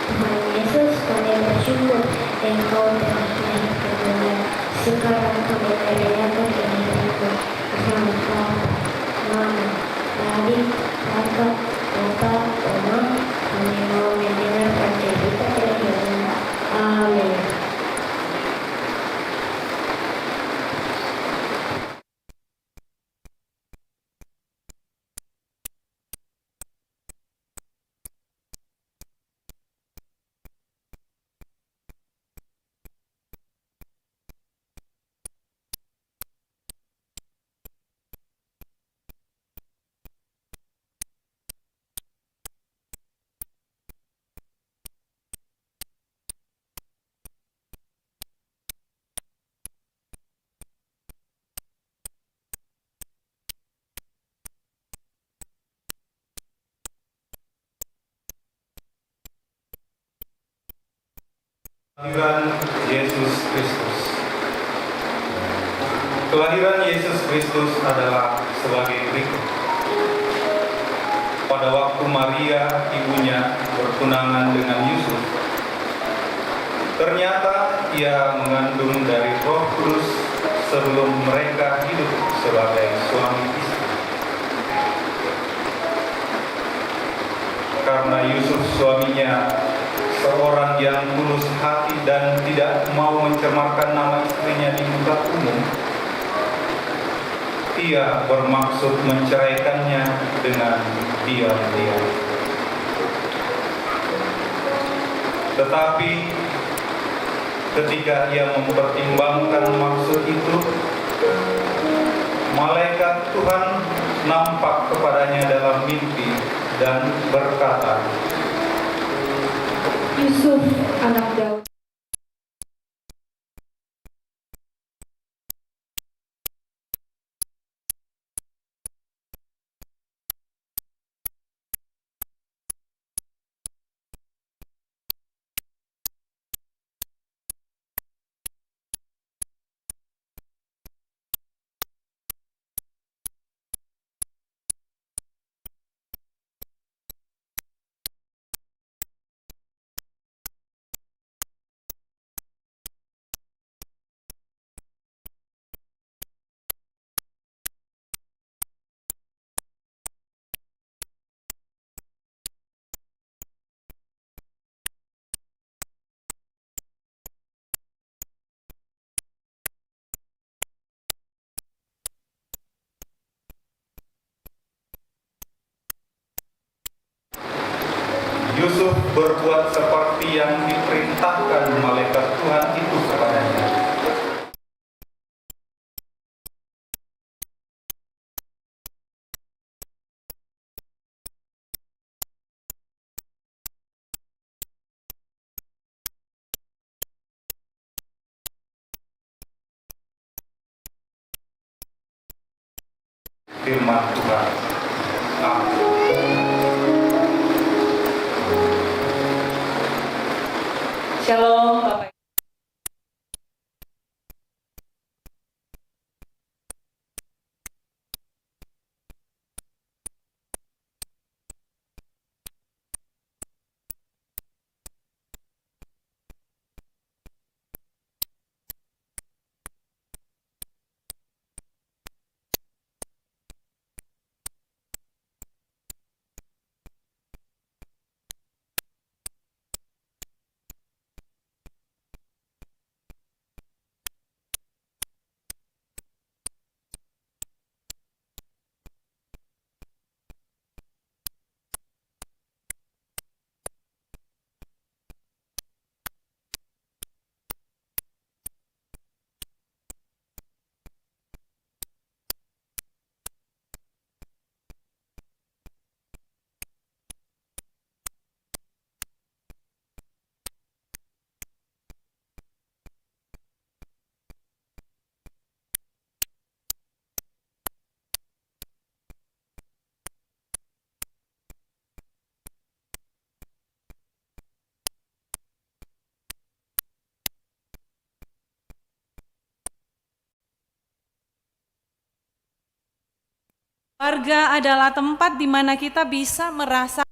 Tuhan Yesus, kami bersyukur Engkau telah naik ke dunia. Sekarang kami menyerahkan kehidupan bersama Bapa, Mama, Adik, Kakak, Bapak, Oma. Kami mau menyerahkan cerita terakhir. Amin. Kelahiran Yesus Kristus. Kelahiran Yesus Kristus adalah sebagai berikut. Pada waktu Maria, ibunya, bertunangan dengan Yusuf, ternyata ia mengandung dari Roh Kudus sebelum mereka hidup sebagai suami istri. Karena Yusuf suaminya seorang yang tulus hati dan tidak mau mencemarkan nama istrinya di muka umum, ia bermaksud menceraikannya dengan diam-diam. Tetapi ketika ia mempertimbangkan maksud itu, malaikat Tuhan nampak kepadanya dalam mimpi dan berkata, Yusuf, anak Daud. Yusuf berbuat seperti yang diperintahkan malaikat Tuhan itu kepadanya. firman Tuhan. Amin. Shalom Bapak. Keluarga adalah tempat di mana kita bisa merasa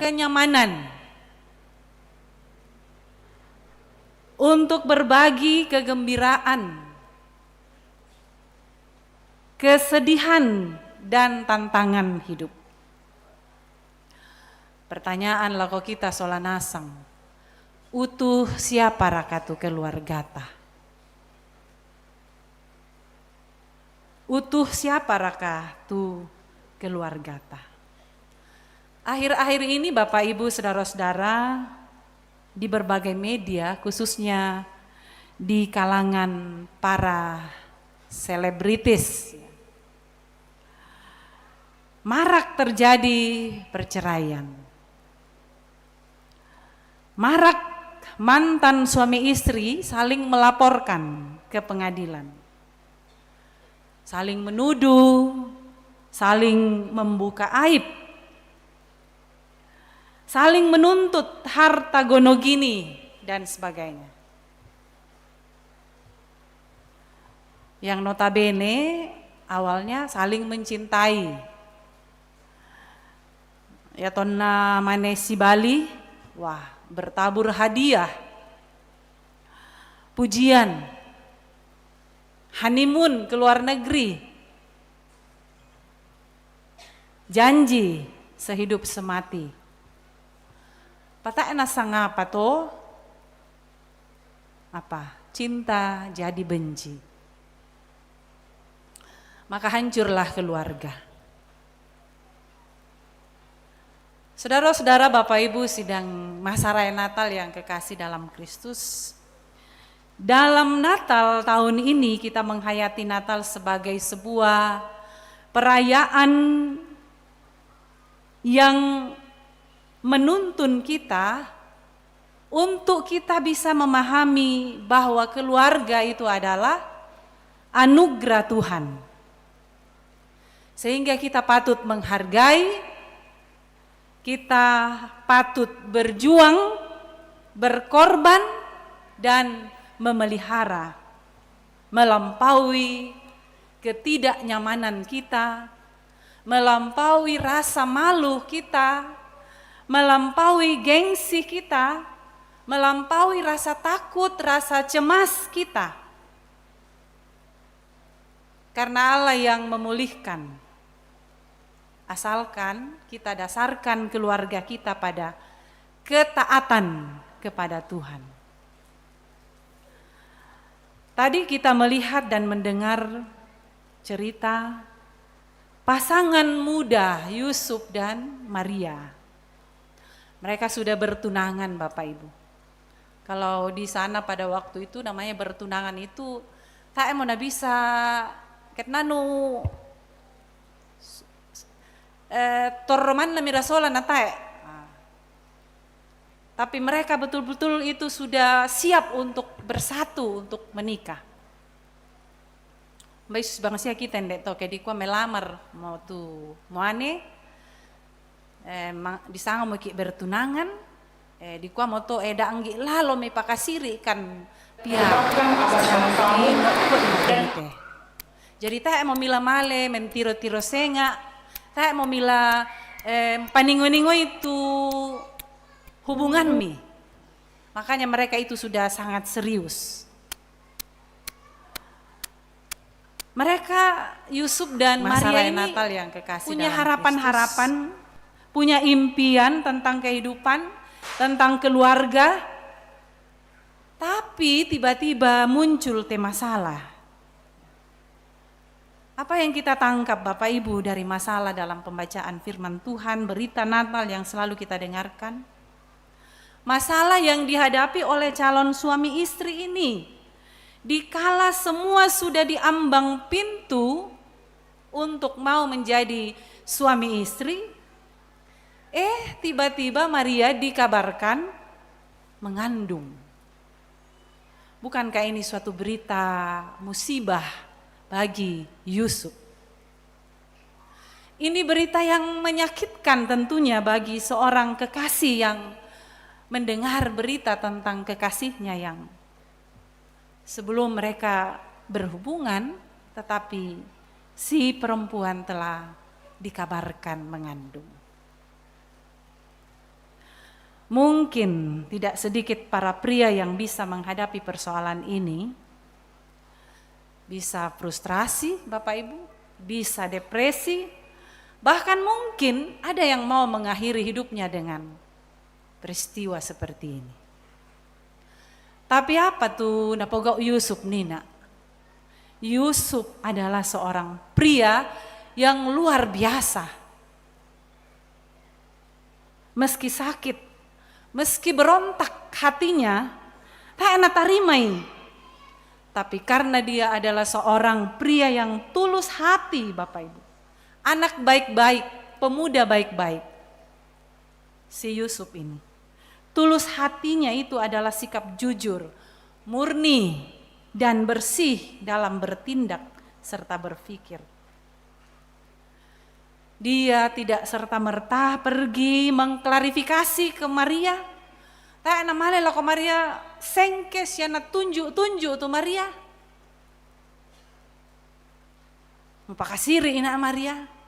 kenyamanan untuk berbagi kegembiraan, kesedihan, dan tantangan hidup. Pertanyaan lako kita solanasang, utuh siapa rakatu keluargata? Utuh siapa raka tu keluargata? Akhir-akhir ini Bapak Ibu Saudara-saudara di berbagai media khususnya di kalangan para selebritis marak terjadi perceraian. Marak mantan suami istri saling melaporkan ke pengadilan. Saling menuduh, saling membuka aib, saling menuntut harta gonogini dan sebagainya. Yang notabene awalnya saling mencintai. Ya tonna manesi Bali, wah bertabur hadiah, pujian, honeymoon ke luar negeri, janji sehidup semati. Pata enak sangapa to? Apa? Cinta jadi benci. Maka hancurlah keluarga. Saudara-saudara, Bapak Ibu sidang masa raya Natal yang kekasih dalam Kristus. Dalam Natal tahun ini kita menghayati Natal sebagai sebuah perayaan yang menuntun kita untuk kita bisa memahami bahwa keluarga itu adalah anugerah Tuhan. Sehingga kita patut menghargai, kita patut berjuang, berkorban, dan memelihara, melampaui ketidaknyamanan kita, melampaui rasa malu kita, melampaui gengsi kita, melampaui rasa takut, rasa cemas kita. Karena Allah yang memulihkan, asalkan kita dasarkan keluarga kita pada ketaatan kepada Tuhan. Tadi kita melihat dan mendengar cerita pasangan muda Yusuf dan Maria. Mereka sudah bertunangan Bapak Ibu. Kalau di sana pada waktu itu namanya bertunangan itu tak mau bisa ketnanu torroman na mirasola na tae. Tapi mereka betul-betul itu sudah siap untuk bersatu, untuk menikah. Mbak Yesus bangsia kita ndek toke di kuah melamar mau tu mau ane di sana mau ki bertunangan di kuah mau to anggi lalo me pakasiri kan pia jadi teh mau mila male mentiro-tiro senga teh mau mila paningo-ningo itu hubungan mi. Makanya mereka itu sudah sangat serius. Mereka Yusuf dan Maria ini Natal yang kekasih punya harapan-harapan, punya impian tentang kehidupan, tentang keluarga. Tapi tiba-tiba muncul tema masalah. Apa yang kita tangkap Bapak Ibu dari masalah dalam pembacaan firman Tuhan, berita Natal yang selalu kita dengarkan? Masalah yang dihadapi oleh calon suami istri ini, dikala semua sudah diambang pintu untuk mau menjadi suami istri, tiba-tiba Maria dikabarkan mengandung. Bukankah ini suatu berita musibah bagi Yusuf? Ini berita yang menyakitkan tentunya bagi seorang kekasih yang mendengar berita tentang kekasihnya yang sebelum mereka berhubungan, tetapi si perempuan telah dikabarkan mengandung. Mungkin tidak sedikit para pria yang bisa menghadapi persoalan ini, bisa frustrasi Bapak Ibu, bisa depresi, bahkan mungkin ada yang mau mengakhiri hidupnya dengan peristiwa seperti ini. Tapi apa tuh napogau Yusuf Nina? Yusuf adalah seorang pria yang luar biasa. Meski sakit, meski berontak hatinya, tak enak tarimai. Tapi karena dia adalah seorang pria yang tulus hati Bapak Ibu. Anak baik-baik, pemuda baik-baik. Si Yusuf ini. Tulus hatinya itu adalah sikap jujur, murni, dan bersih dalam bertindak serta berpikir. Dia tidak serta-merta pergi mengklarifikasi ke Maria. Tak namanya lah ke Maria sengkes ya na tunjuk tuh Maria. Mempakasiri ina Maria.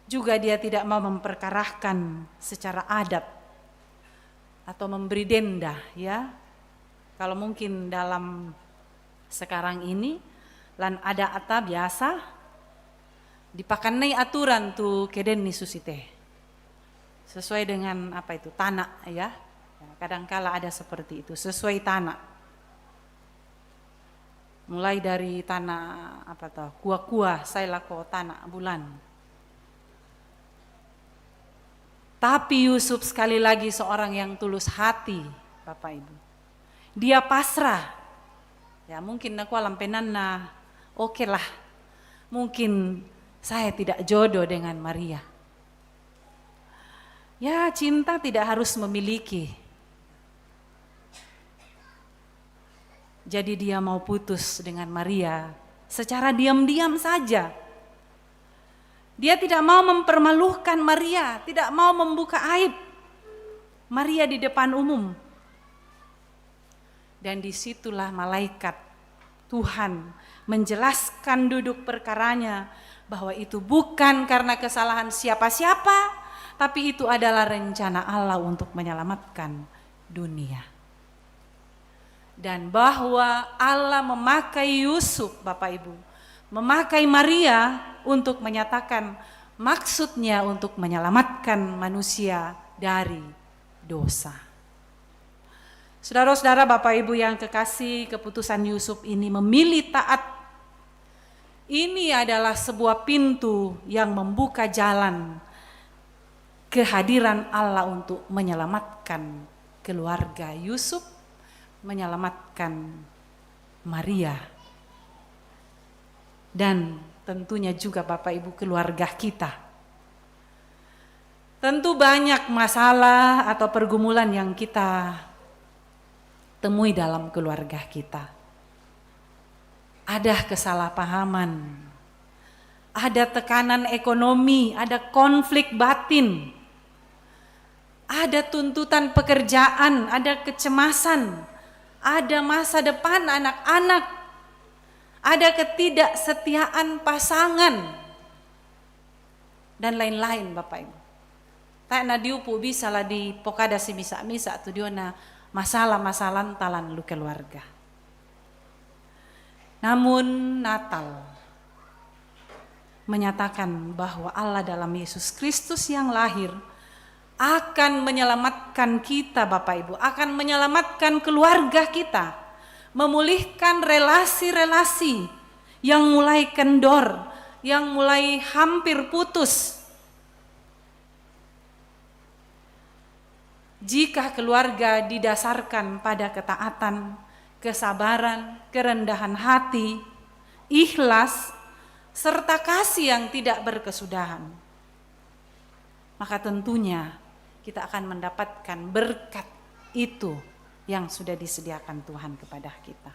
Juga dia tidak mau memperkarahkan secara adat atau memberi denda ya. Kalau mungkin dalam sekarang ini lan ada ata biasa dipakanai aturan tuh keden ni susite. Sesuai dengan apa itu tanah ya. Kadangkala ada seperti itu sesuai tanah. Mulai dari tanah apa tuh kuah-kuah saya lako tanah bulan. Tapi Yusuf sekali lagi seorang yang tulus hati, Bapak Ibu. Dia pasrah. Ya mungkin aku alampenana, oke lah. Mungkin saya tidak jodoh dengan Maria. Ya cinta tidak harus memiliki. Jadi dia mau putus dengan Maria secara diam-diam saja. Dia tidak mau mempermalukan Maria, tidak mau membuka aib Maria di depan umum. Dan disitulah malaikat Tuhan menjelaskan duduk perkaranya bahwa itu bukan karena kesalahan siapa-siapa, tapi itu adalah rencana Allah untuk menyelamatkan dunia. Dan bahwa Allah memakai Yusuf, Bapak Ibu, memakai Maria untuk menyatakan maksudnya untuk menyelamatkan manusia dari dosa. Saudara-saudara, Bapak Ibu yang kekasih, keputusan Yusuf ini memilih taat. Ini adalah sebuah pintu yang membuka jalan kehadiran Allah untuk menyelamatkan keluarga Yusuf, menyelamatkan Maria. Dan tentunya juga Bapak Ibu keluarga kita. Tentu banyak masalah atau pergumulan yang kita temui dalam keluarga kita. ada kesalahpahaman, ada tekanan ekonomi, ada konflik batin, ada tuntutan pekerjaan, ada kecemasan, ada masa depan anak-anak, ada ketidaksetiaan pasangan, dan lain-lain Bapak Ibu. Tak na diupu bisa lah di pokada si misa-misa tu dia na masalah-masalah talan lu keluarga. Namun Natal menyatakan bahwa Allah dalam Yesus Kristus yang lahir akan menyelamatkan kita Bapak Ibu, akan menyelamatkan keluarga kita, memulihkan relasi-relasi yang mulai kendor, yang mulai hampir putus. Jika keluarga didasarkan pada ketaatan, kesabaran, kerendahan hati, ikhlas, serta kasih yang tidak berkesudahan, maka tentunya kita akan mendapatkan berkat itu yang sudah disediakan Tuhan kepada kita.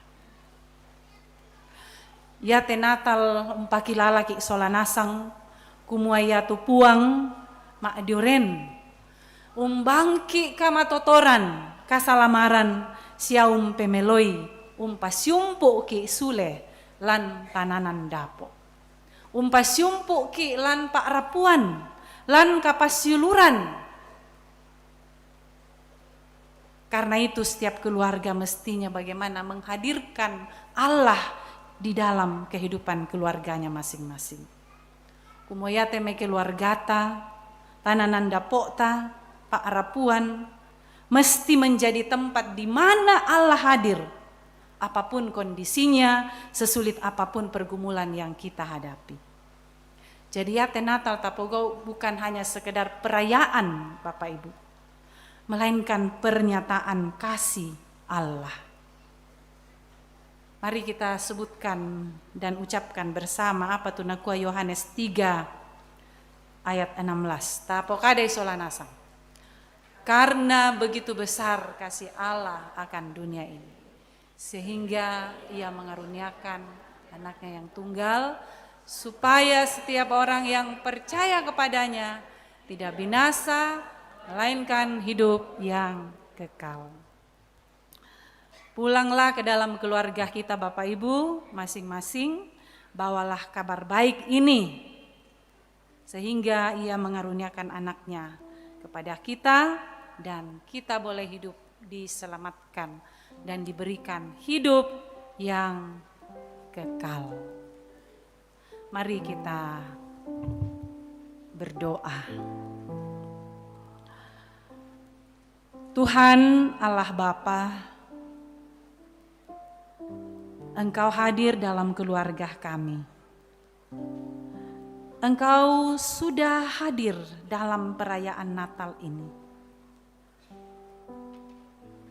Ya te Natal umpakilalaki solanasang kumuayatu puang makduren umbangki kamatotoran kasalamaran siaum pemeloi umpasiumpu ki sule lan tananan dapo umpasiumpu ki lan pak rapuan lan kapasyuluran. Karena itu setiap keluarga mestinya bagaimana menghadirkan Allah di dalam kehidupan keluarganya masing-masing. Kumoyate me keluargata, tananan dapokta, Pak Rapuan, mesti menjadi tempat di mana Allah hadir. Apapun kondisinya, sesulit apapun pergumulan yang kita hadapi. Jadi ya Natal Tapogo bukan hanya sekedar perayaan Bapak Ibu, melainkan pernyataan kasih Allah. Mari kita sebutkan dan ucapkan bersama apa tuh nakua Yohanes 3 ayat 16. Tapokade solanasang. Karena begitu besar kasih Allah akan dunia ini, sehingga ia mengaruniakan anaknya yang tunggal, supaya setiap orang yang percaya kepadanya tidak binasa, melainkan hidup yang kekal. Pulanglah ke dalam keluarga kita Bapak Ibu masing-masing, bawalah kabar baik ini, sehingga ia mengaruniakan anaknya kepada kita, dan kita boleh hidup diselamatkan dan diberikan hidup yang kekal. Mari kita berdoa. Tuhan Allah Bapa, Engkau hadir dalam keluarga kami. Engkau sudah hadir dalam perayaan Natal ini.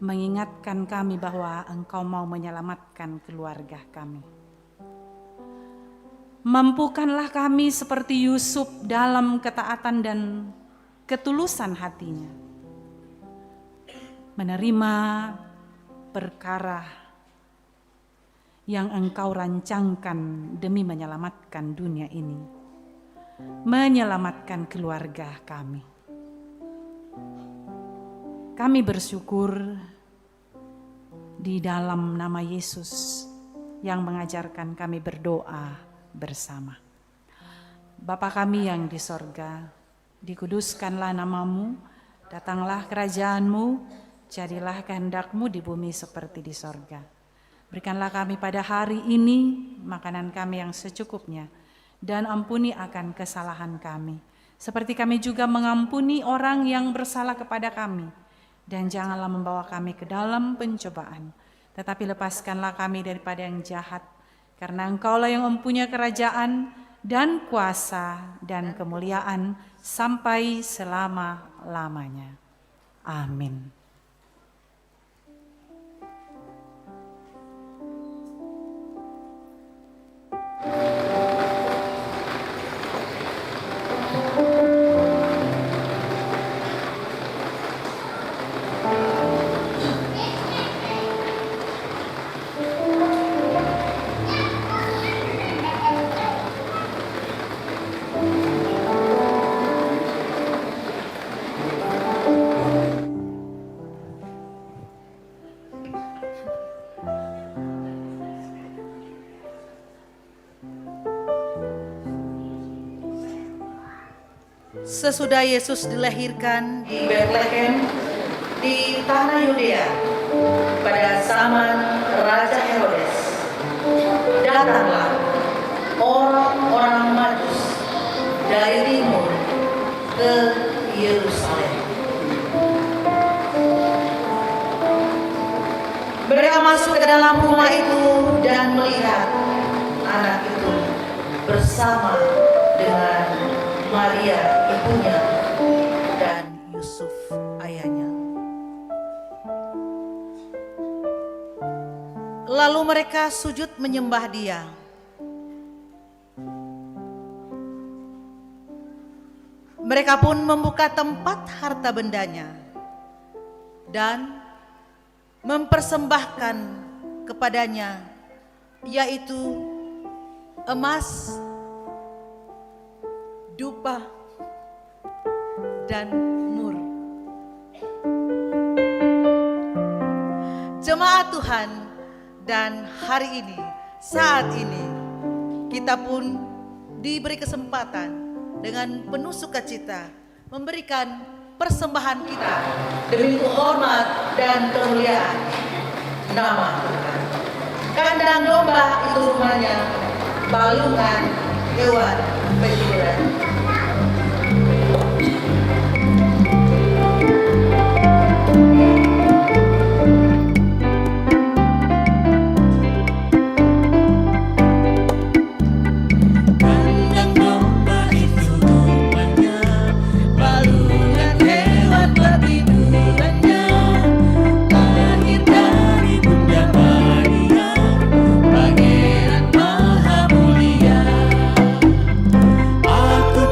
Mengingatkan kami bahwa Engkau mau menyelamatkan keluarga kami. Mampukanlah kami seperti Yusuf dalam ketaatan dan ketulusan hatinya, menerima perkara yang Engkau rancangkan demi menyelamatkan dunia ini, menyelamatkan keluarga kami. Kami bersyukur di dalam nama Yesus yang mengajarkan kami berdoa bersama. Bapa kami yang di sorga, dikuduskanlah namamu, datanglah kerajaanmu, jadilah kehendak-Mu di bumi seperti di sorga. Berikanlah kami pada hari ini makanan kami yang secukupnya, dan ampuni akan kesalahan kami, seperti kami juga mengampuni orang yang bersalah kepada kami. Dan janganlah membawa kami ke dalam pencobaan, tetapi lepaskanlah kami daripada yang jahat, karena Engkaulah yang mempunyai kerajaan dan kuasa dan kemuliaan sampai selama-lamanya. Amin. Sesudah Yesus dilahirkan di Bethlehem di tanah Yudea pada zaman Raja Herodes, datanglah orang-orang Majus dari timur ke Yerusalem. Mereka masuk ke dalam rumah itu dan melihat anak itu bersama dengan Maria ibunya dan Yusuf ayahnya. Lalu mereka sujud menyembah Dia. Mereka pun membuka tempat harta bendanya dan mempersembahkan kepadanya, yaitu emas, dupa, dan mur. Jemaat Tuhan, dan hari ini, saat ini, kita pun diberi kesempatan dengan penuh sukacita memberikan persembahan kita demi hormat dan kemuliaan nama Tuhan. Kandang domba itu rumahnya, balungan hewan peliharaan. Aku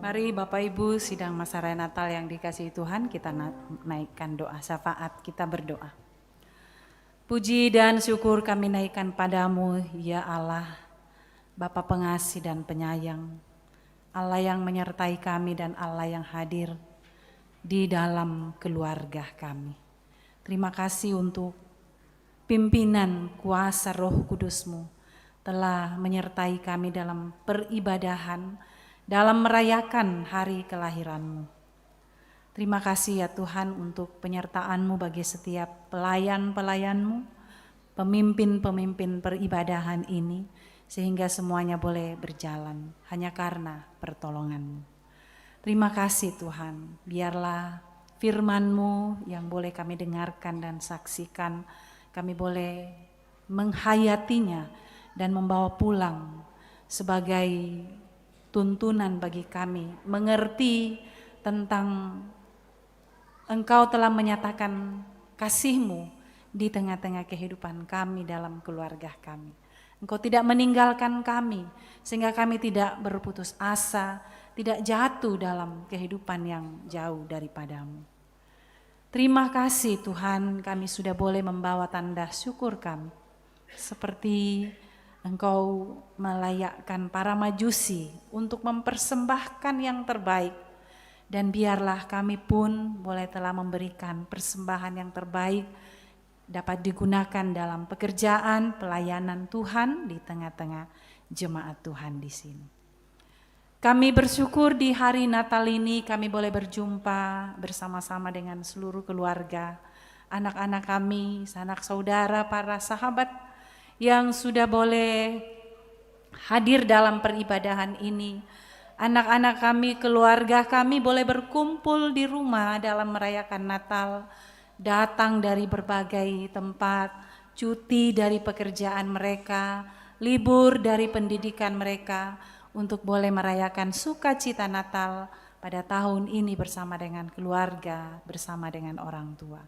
Mari Bapak Ibu sidang masa raya Natal yang dikasihi Tuhan, kita naikkan doa syafaat, kita berdoa. Puji dan syukur kami naikkan padamu ya Allah, Bapa pengasih dan penyayang, Allah yang menyertai kami dan Allah yang hadir di dalam keluarga kami. Terima kasih untuk pimpinan kuasa Roh Kudus-Mu telah menyertai kami dalam peribadahan, dalam merayakan hari kelahiran-Mu. Terima kasih ya Tuhan untuk penyertaan-Mu bagi setiap pelayan-pelayan-Mu, pemimpin-pemimpin peribadahan ini, sehingga semuanya boleh berjalan hanya karena pertolongan-Mu. Terima kasih Tuhan, biarlah firman-Mu yang boleh kami dengarkan dan saksikan, kami boleh menghayatinya dan membawa pulang sebagai tuntunan bagi kami, mengerti tentang Engkau telah menyatakan kasih-Mu di tengah-tengah kehidupan kami dalam keluarga kami. Engkau tidak meninggalkan kami sehingga kami tidak berputus asa, tidak jatuh dalam kehidupan yang jauh daripada-Mu. Terima kasih Tuhan, kami sudah boleh membawa tanda syukur kami. Seperti Engkau melayakkan para majusi untuk mempersembahkan yang terbaik. Dan biarlah kami pun boleh telah memberikan persembahan yang terbaik, dapat digunakan dalam pekerjaan pelayanan Tuhan di tengah-tengah jemaat Tuhan di sini. Kami bersyukur di hari Natal ini kami boleh berjumpa bersama-sama dengan seluruh keluarga, anak-anak kami, sanak saudara, para sahabat yang sudah boleh hadir dalam peribadahan ini. Anak-anak kami, keluarga kami boleh berkumpul di rumah dalam merayakan Natal, datang dari berbagai tempat, cuti dari pekerjaan mereka, libur dari pendidikan mereka, untuk boleh merayakan sukacita Natal pada tahun ini bersama dengan keluarga, bersama dengan orang tua.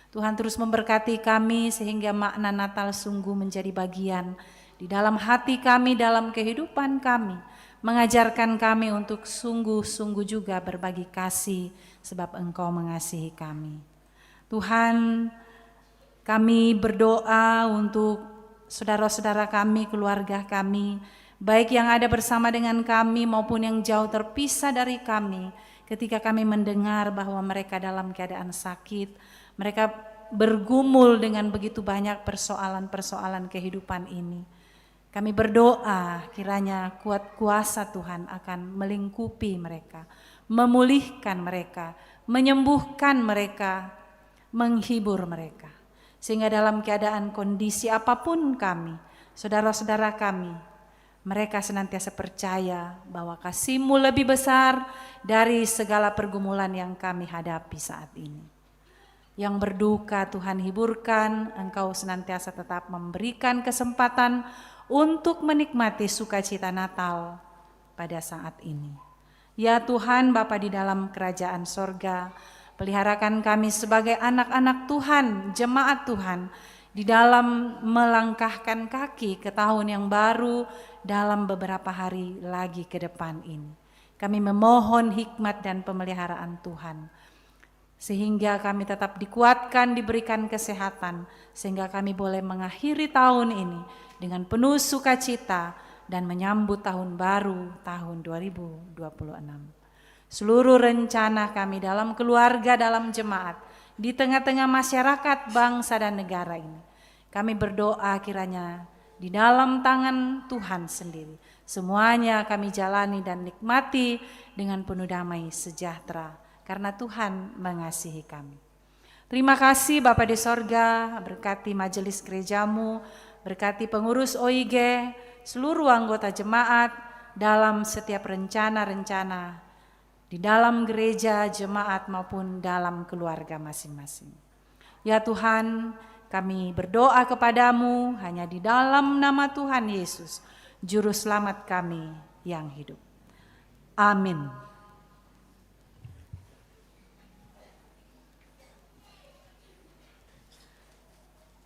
Tuhan terus memberkati kami sehingga makna Natal sungguh menjadi bagian di dalam hati kami, dalam kehidupan kami, mengajarkan kami untuk sungguh-sungguh juga berbagi kasih sebab Engkau mengasihi kami. Tuhan, kami berdoa untuk saudara-saudara kami, keluarga kami, baik yang ada bersama dengan kami maupun yang jauh terpisah dari kami, ketika kami mendengar bahwa mereka dalam keadaan sakit, mereka bergumul dengan begitu banyak persoalan-persoalan kehidupan ini. Kami berdoa kiranya kuat kuasa Tuhan akan melingkupi mereka, memulihkan mereka, menyembuhkan mereka, menghibur mereka. Sehingga dalam keadaan kondisi apapun kami, saudara-saudara kami, mereka senantiasa percaya bahwa kasih-Mu lebih besar dari segala pergumulan yang kami hadapi saat ini. Yang berduka Tuhan hiburkan, Engkau senantiasa tetap memberikan kesempatan untuk menikmati sukacita Natal pada saat ini. Ya Tuhan, Bapa di dalam kerajaan sorga, peliharakan kami sebagai anak-anak Tuhan, jemaat Tuhan, di dalam melangkahkan kaki ke tahun yang baru dalam beberapa hari lagi ke depan ini. Kami memohon hikmat dan pemeliharaan Tuhan, sehingga kami tetap dikuatkan, diberikan kesehatan, sehingga kami boleh mengakhiri tahun ini dengan penuh sukacita dan menyambut tahun baru, tahun 2026. Seluruh rencana kami dalam keluarga, dalam jemaat, di tengah-tengah masyarakat, bangsa dan negara ini, kami berdoa kiranya di dalam tangan Tuhan sendiri, semuanya kami jalani dan nikmati dengan penuh damai sejahtera, karena Tuhan mengasihi kami. Terima kasih Bapa di sorga, berkati majelis gereja-Mu, berkati pengurus OIG, seluruh anggota jemaat dalam setiap rencana-rencana di dalam gereja, jemaat maupun dalam keluarga masing-masing. Ya Tuhan, kami berdoa kepadamu hanya di dalam nama Tuhan Yesus, Juru Selamat kami yang hidup. Amin.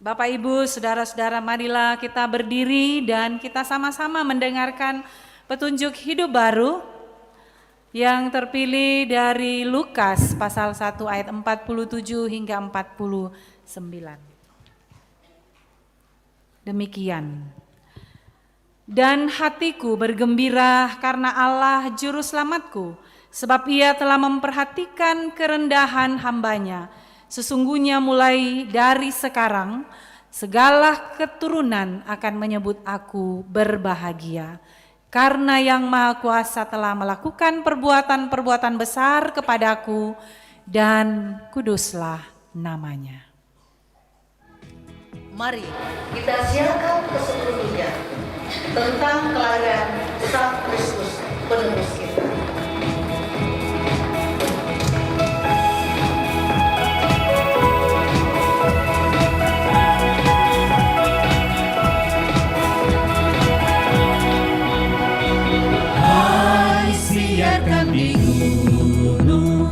Bapak, Ibu, saudara-saudara, marilah kita berdiri dan kita sama-sama mendengarkan petunjuk hidup baru yang terpilih dari Lukas pasal 1 ayat 47 hingga 49. Demikian. Dan hatiku bergembira karena Allah juru selamatku, sebab ia telah memperhatikan kerendahan hambanya. Sesungguhnya mulai dari sekarang, segala keturunan akan menyebut aku berbahagia. Karena yang Maha Kuasa telah melakukan perbuatan-perbuatan besar kepadaku, dan kuduslah namanya. Mari kita siarkan ke seluruh dunia tentang kelahiran besar Kristus penebus kita. Siarkan di gunung,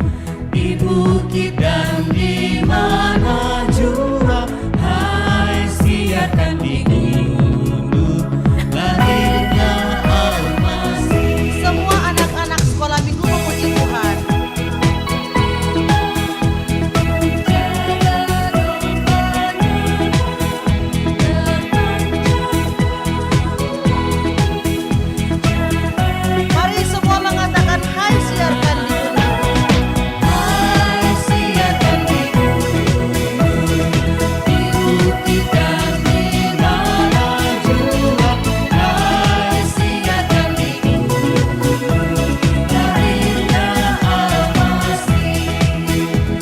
di bukit dan di mana jua. Hai, siarkan di gunung, lahirnya Al-Masih. Semua anak-anak sekolah minggu memuji Tuhan. Mari semua mengatakan hai, siarkan di gunung. Hai, siarkan di gunung, di bukit dan di mana jua. Hai, siarkan di gunung, lahirnya Al-Masih.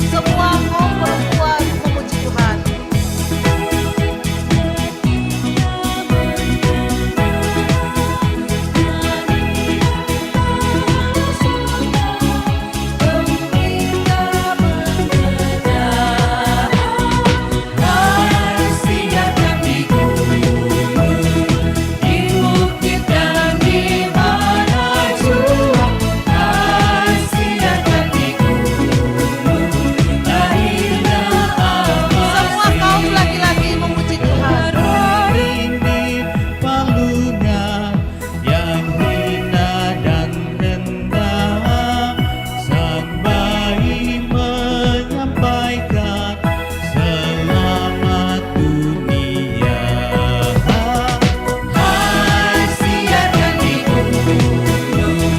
Semua kaum perempuan memuji Tuhan. Hai, siarkan di gunung, di bukit dan di mana jua. Hai, siarkan di gunung, lahirnya Semua kaum Al-Masih. laki-laki memuji Tuhan. Ini palungan yang hina dan rendah, sang bayi menyampaikan selamat dunia. Hai, siarkan di gunung,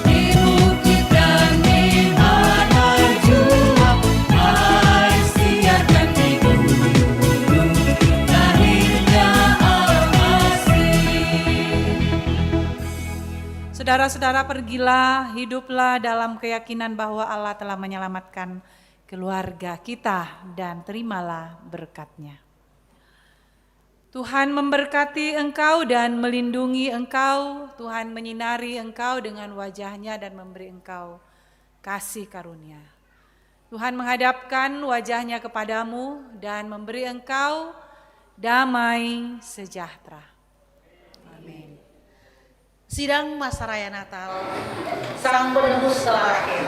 di bukit dan di mana jua. Hai, siarkan di gunung, lahirnya Al-Masih. Saudara-saudara, pergilah, hiduplah dalam keyakinan bahwa Allah telah menyelamatkan keluarga kita, dan terimalah berkat-Nya. Tuhan memberkati engkau dan melindungi engkau. Tuhan menyinari engkau dengan wajah-Nya dan memberi engkau kasih karunia. Tuhan menghadapkan wajah-Nya kepadamu dan memberi engkau damai sejahtera. Amin. Sidang masa raya Natal, Sang Penebus telah lahir.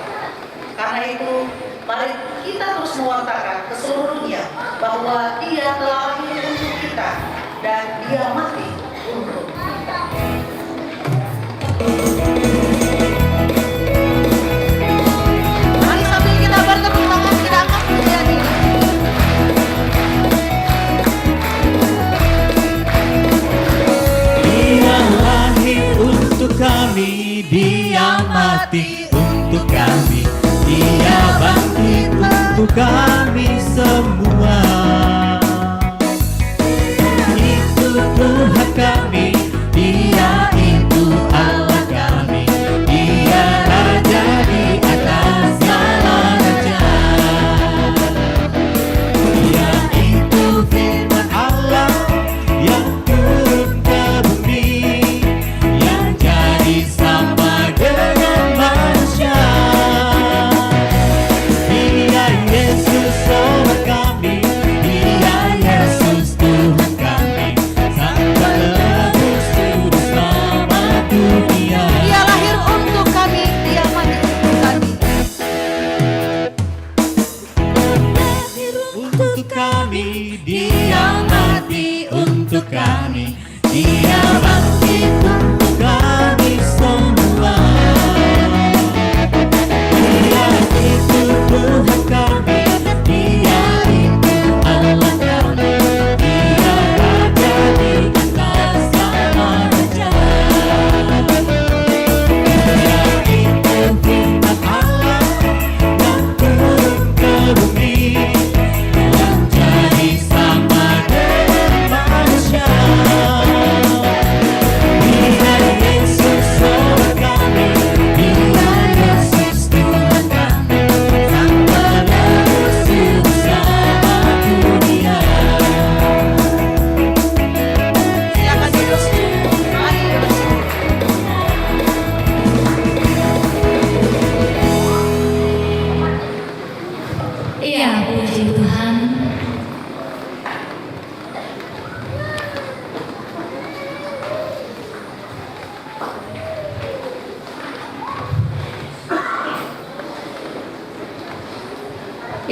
Karena itu, mari kita terus mewartakan ke seluruh dunia bahwa Dia telah lahir untuk kita dan Dia mati untuk kita. Mari sambil kita bertepuk tangan, kita angkat pujian ini. Dia lahir untuk kami, Dia mati untuk kami, Dia bangkit untuk kami semua. Itu Tuhan kami, Dia itu Allah kami, Dia Raja di atas segala raja. Dia itu firman Allah yang turun ke bumi, yang jadi sama dengan manusia.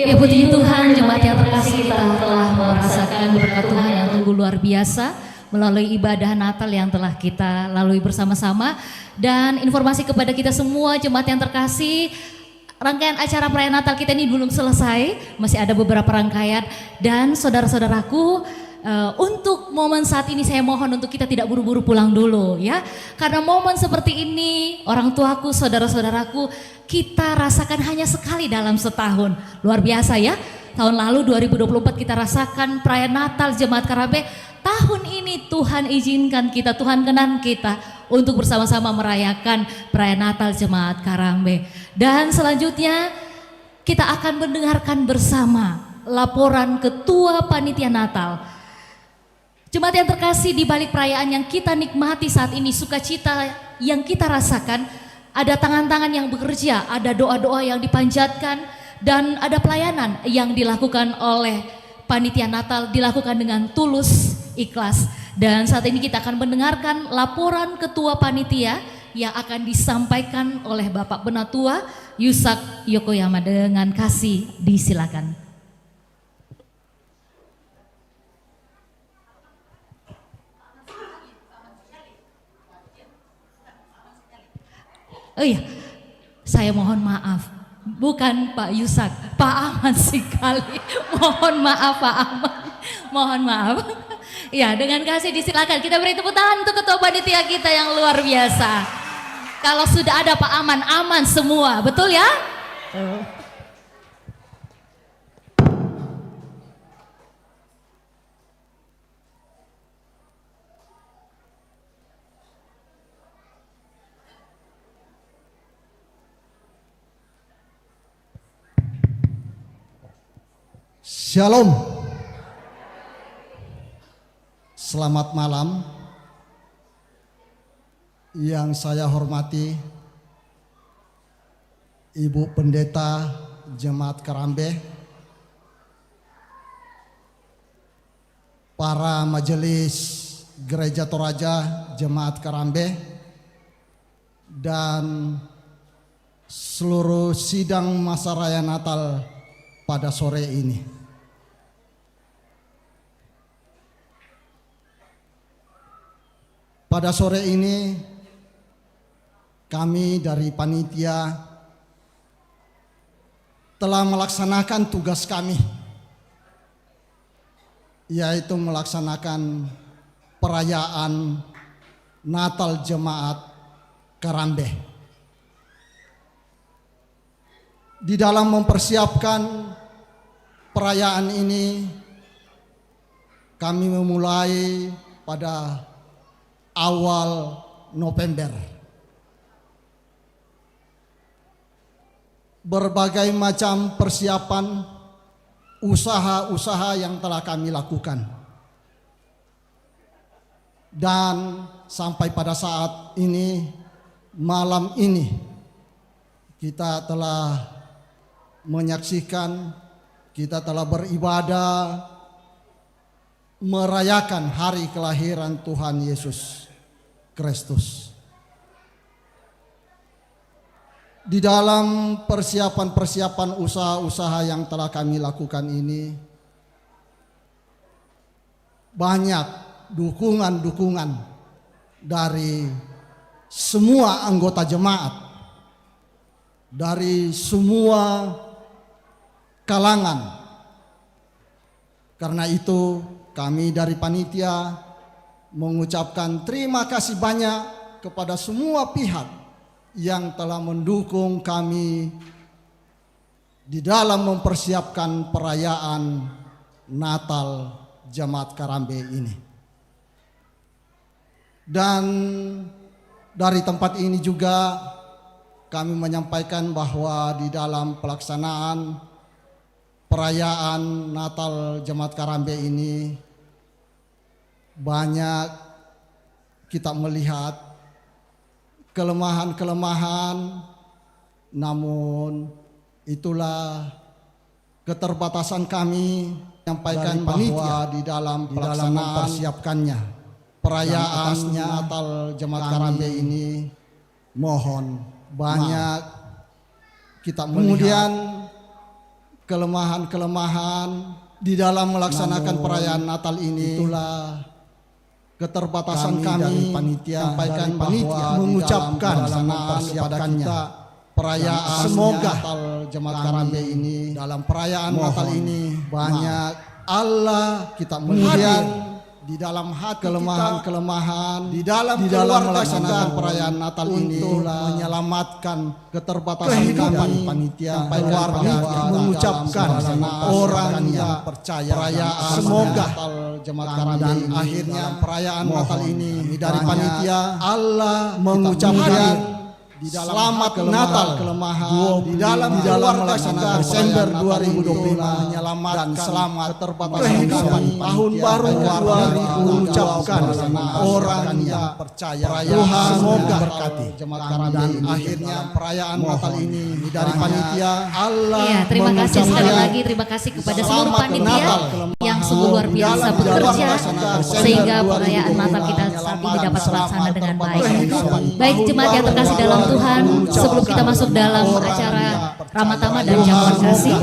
Ya puji Tuhan, jemaat yang terkasih, kita telah merasakan berkat Tuhan yang sungguh luar biasa melalui ibadah Natal yang telah kita lalui bersama-sama. Dan informasi kepada kita semua jemaat yang terkasih, rangkaian acara perayaan Natal kita ini belum selesai, masih ada beberapa rangkaian. Dan saudara-saudaraku, untuk momen saat ini saya mohon untuk kita tidak buru-buru pulang dulu ya. Karena momen seperti ini, orang tuaku, saudara-saudaraku, kita rasakan hanya sekali dalam setahun. Luar biasa ya. Tahun lalu 2024 kita rasakan perayaan Natal Jemaat Karambe. Tahun ini Tuhan izinkan kita, Tuhan kenan kita untuk bersama-sama merayakan perayaan Natal Jemaat Karambe. Dan selanjutnya kita akan mendengarkan bersama laporan Ketua Panitia Natal. Jemaat yang terkasih, di balik perayaan yang kita nikmati saat ini, sukacita yang kita rasakan, ada tangan-tangan yang bekerja, ada doa-doa yang dipanjatkan, dan ada pelayanan yang dilakukan oleh Panitia Natal, dilakukan dengan tulus, ikhlas. Dan saat ini kita akan mendengarkan laporan Ketua Panitia yang akan disampaikan oleh Bapak Penatua Yusak Yokoyama. Dengan kasih disilakan. Oh iya, saya mohon maaf, bukan Pak Yusak, Pak Aman sekali. Mohon maaf Pak Aman, mohon maaf. Ya, dengan kasih disilakan kita beri tepuk tangan untuk Ketua Panitia kita yang luar biasa. Kalau sudah ada Pak Aman, aman semua, betul ya? Shalom. Selamat malam. Yang saya hormati Ibu Pendeta Jemaat Karambe, para majelis Gereja Toraja Jemaat Karambe, dan seluruh sidang masa raya Natal pada sore ini. Pada sore ini kami dari panitia telah melaksanakan tugas kami, yaitu melaksanakan perayaan Natal Jemaat Karambe. Di dalam mempersiapkan perayaan ini, kami memulai pada awal November. Berbagai macam persiapan, usaha-usaha yang telah kami lakukan. Dan sampai pada saat ini, malam ini, kita telah menyaksikan, kita telah beribadah, merayakan hari kelahiran Tuhan Yesus Kristus. Di dalam persiapan-persiapan usaha-usaha yang telah kami lakukan ini, banyak dukungan-dukungan dari semua anggota jemaat, dari semua kalangan. Karena itu kami dari panitia mengucapkan terima kasih banyak kepada semua pihak yang telah mendukung kami di dalam mempersiapkan perayaan Natal Jemaat Karambe ini. Dan dari tempat ini juga kami menyampaikan bahwa di dalam pelaksanaan perayaan Natal Jemaat Karambe ini banyak kita melihat kelemahan-kelemahan, namun itulah keterbatasan kami menyampaikan bahwa di dalam pelaksanaan mempersiapkannya perayaan Natal Jemaat Karambe ini mohon banyak kita melihat. Kemudian kelemahan di dalam melaksanakan perayaan Natal ini. Itulah keterbatasan kami panitia sampaikan bahwa mengucapkan kepada kita perayaan semoga Natal Jemaat Karambe ini, dalam perayaan Natal ini banyak Allah kita kemudian di dalam hati kelemahan di dalam melaksanakan perayaan Natal ini menyelamatkan keterbatasan kami panitia keluarga, mengucapkan orang yang percaya perayaan semoga Natal Jemaat Karambe dan akhirnya perayaan Natal ini dari panitia Allah mengucapkan di dalam selamat Natal kelemahan di dalam melaksanakan Desember 2025 menyelamatkan selamat keterbatasan tahun baru 2000 mengucapkan orang yang percaya Tuhan semoga berkati Jemaat Karambe dan akhirnya perayaan Natal ini dari panitia Allah. Ya, terima kasih sekali lagi, terima kasih kepada seluruh panitia yang sungguh luar biasa bekerja sehingga perayaan Natal kita saat ini dapat terlaksana dengan baik. Baik jemaat yang terkasih dalam Tuhan, sebelum kita masuk dalam acara Ramatama dan Jamuan Kasih,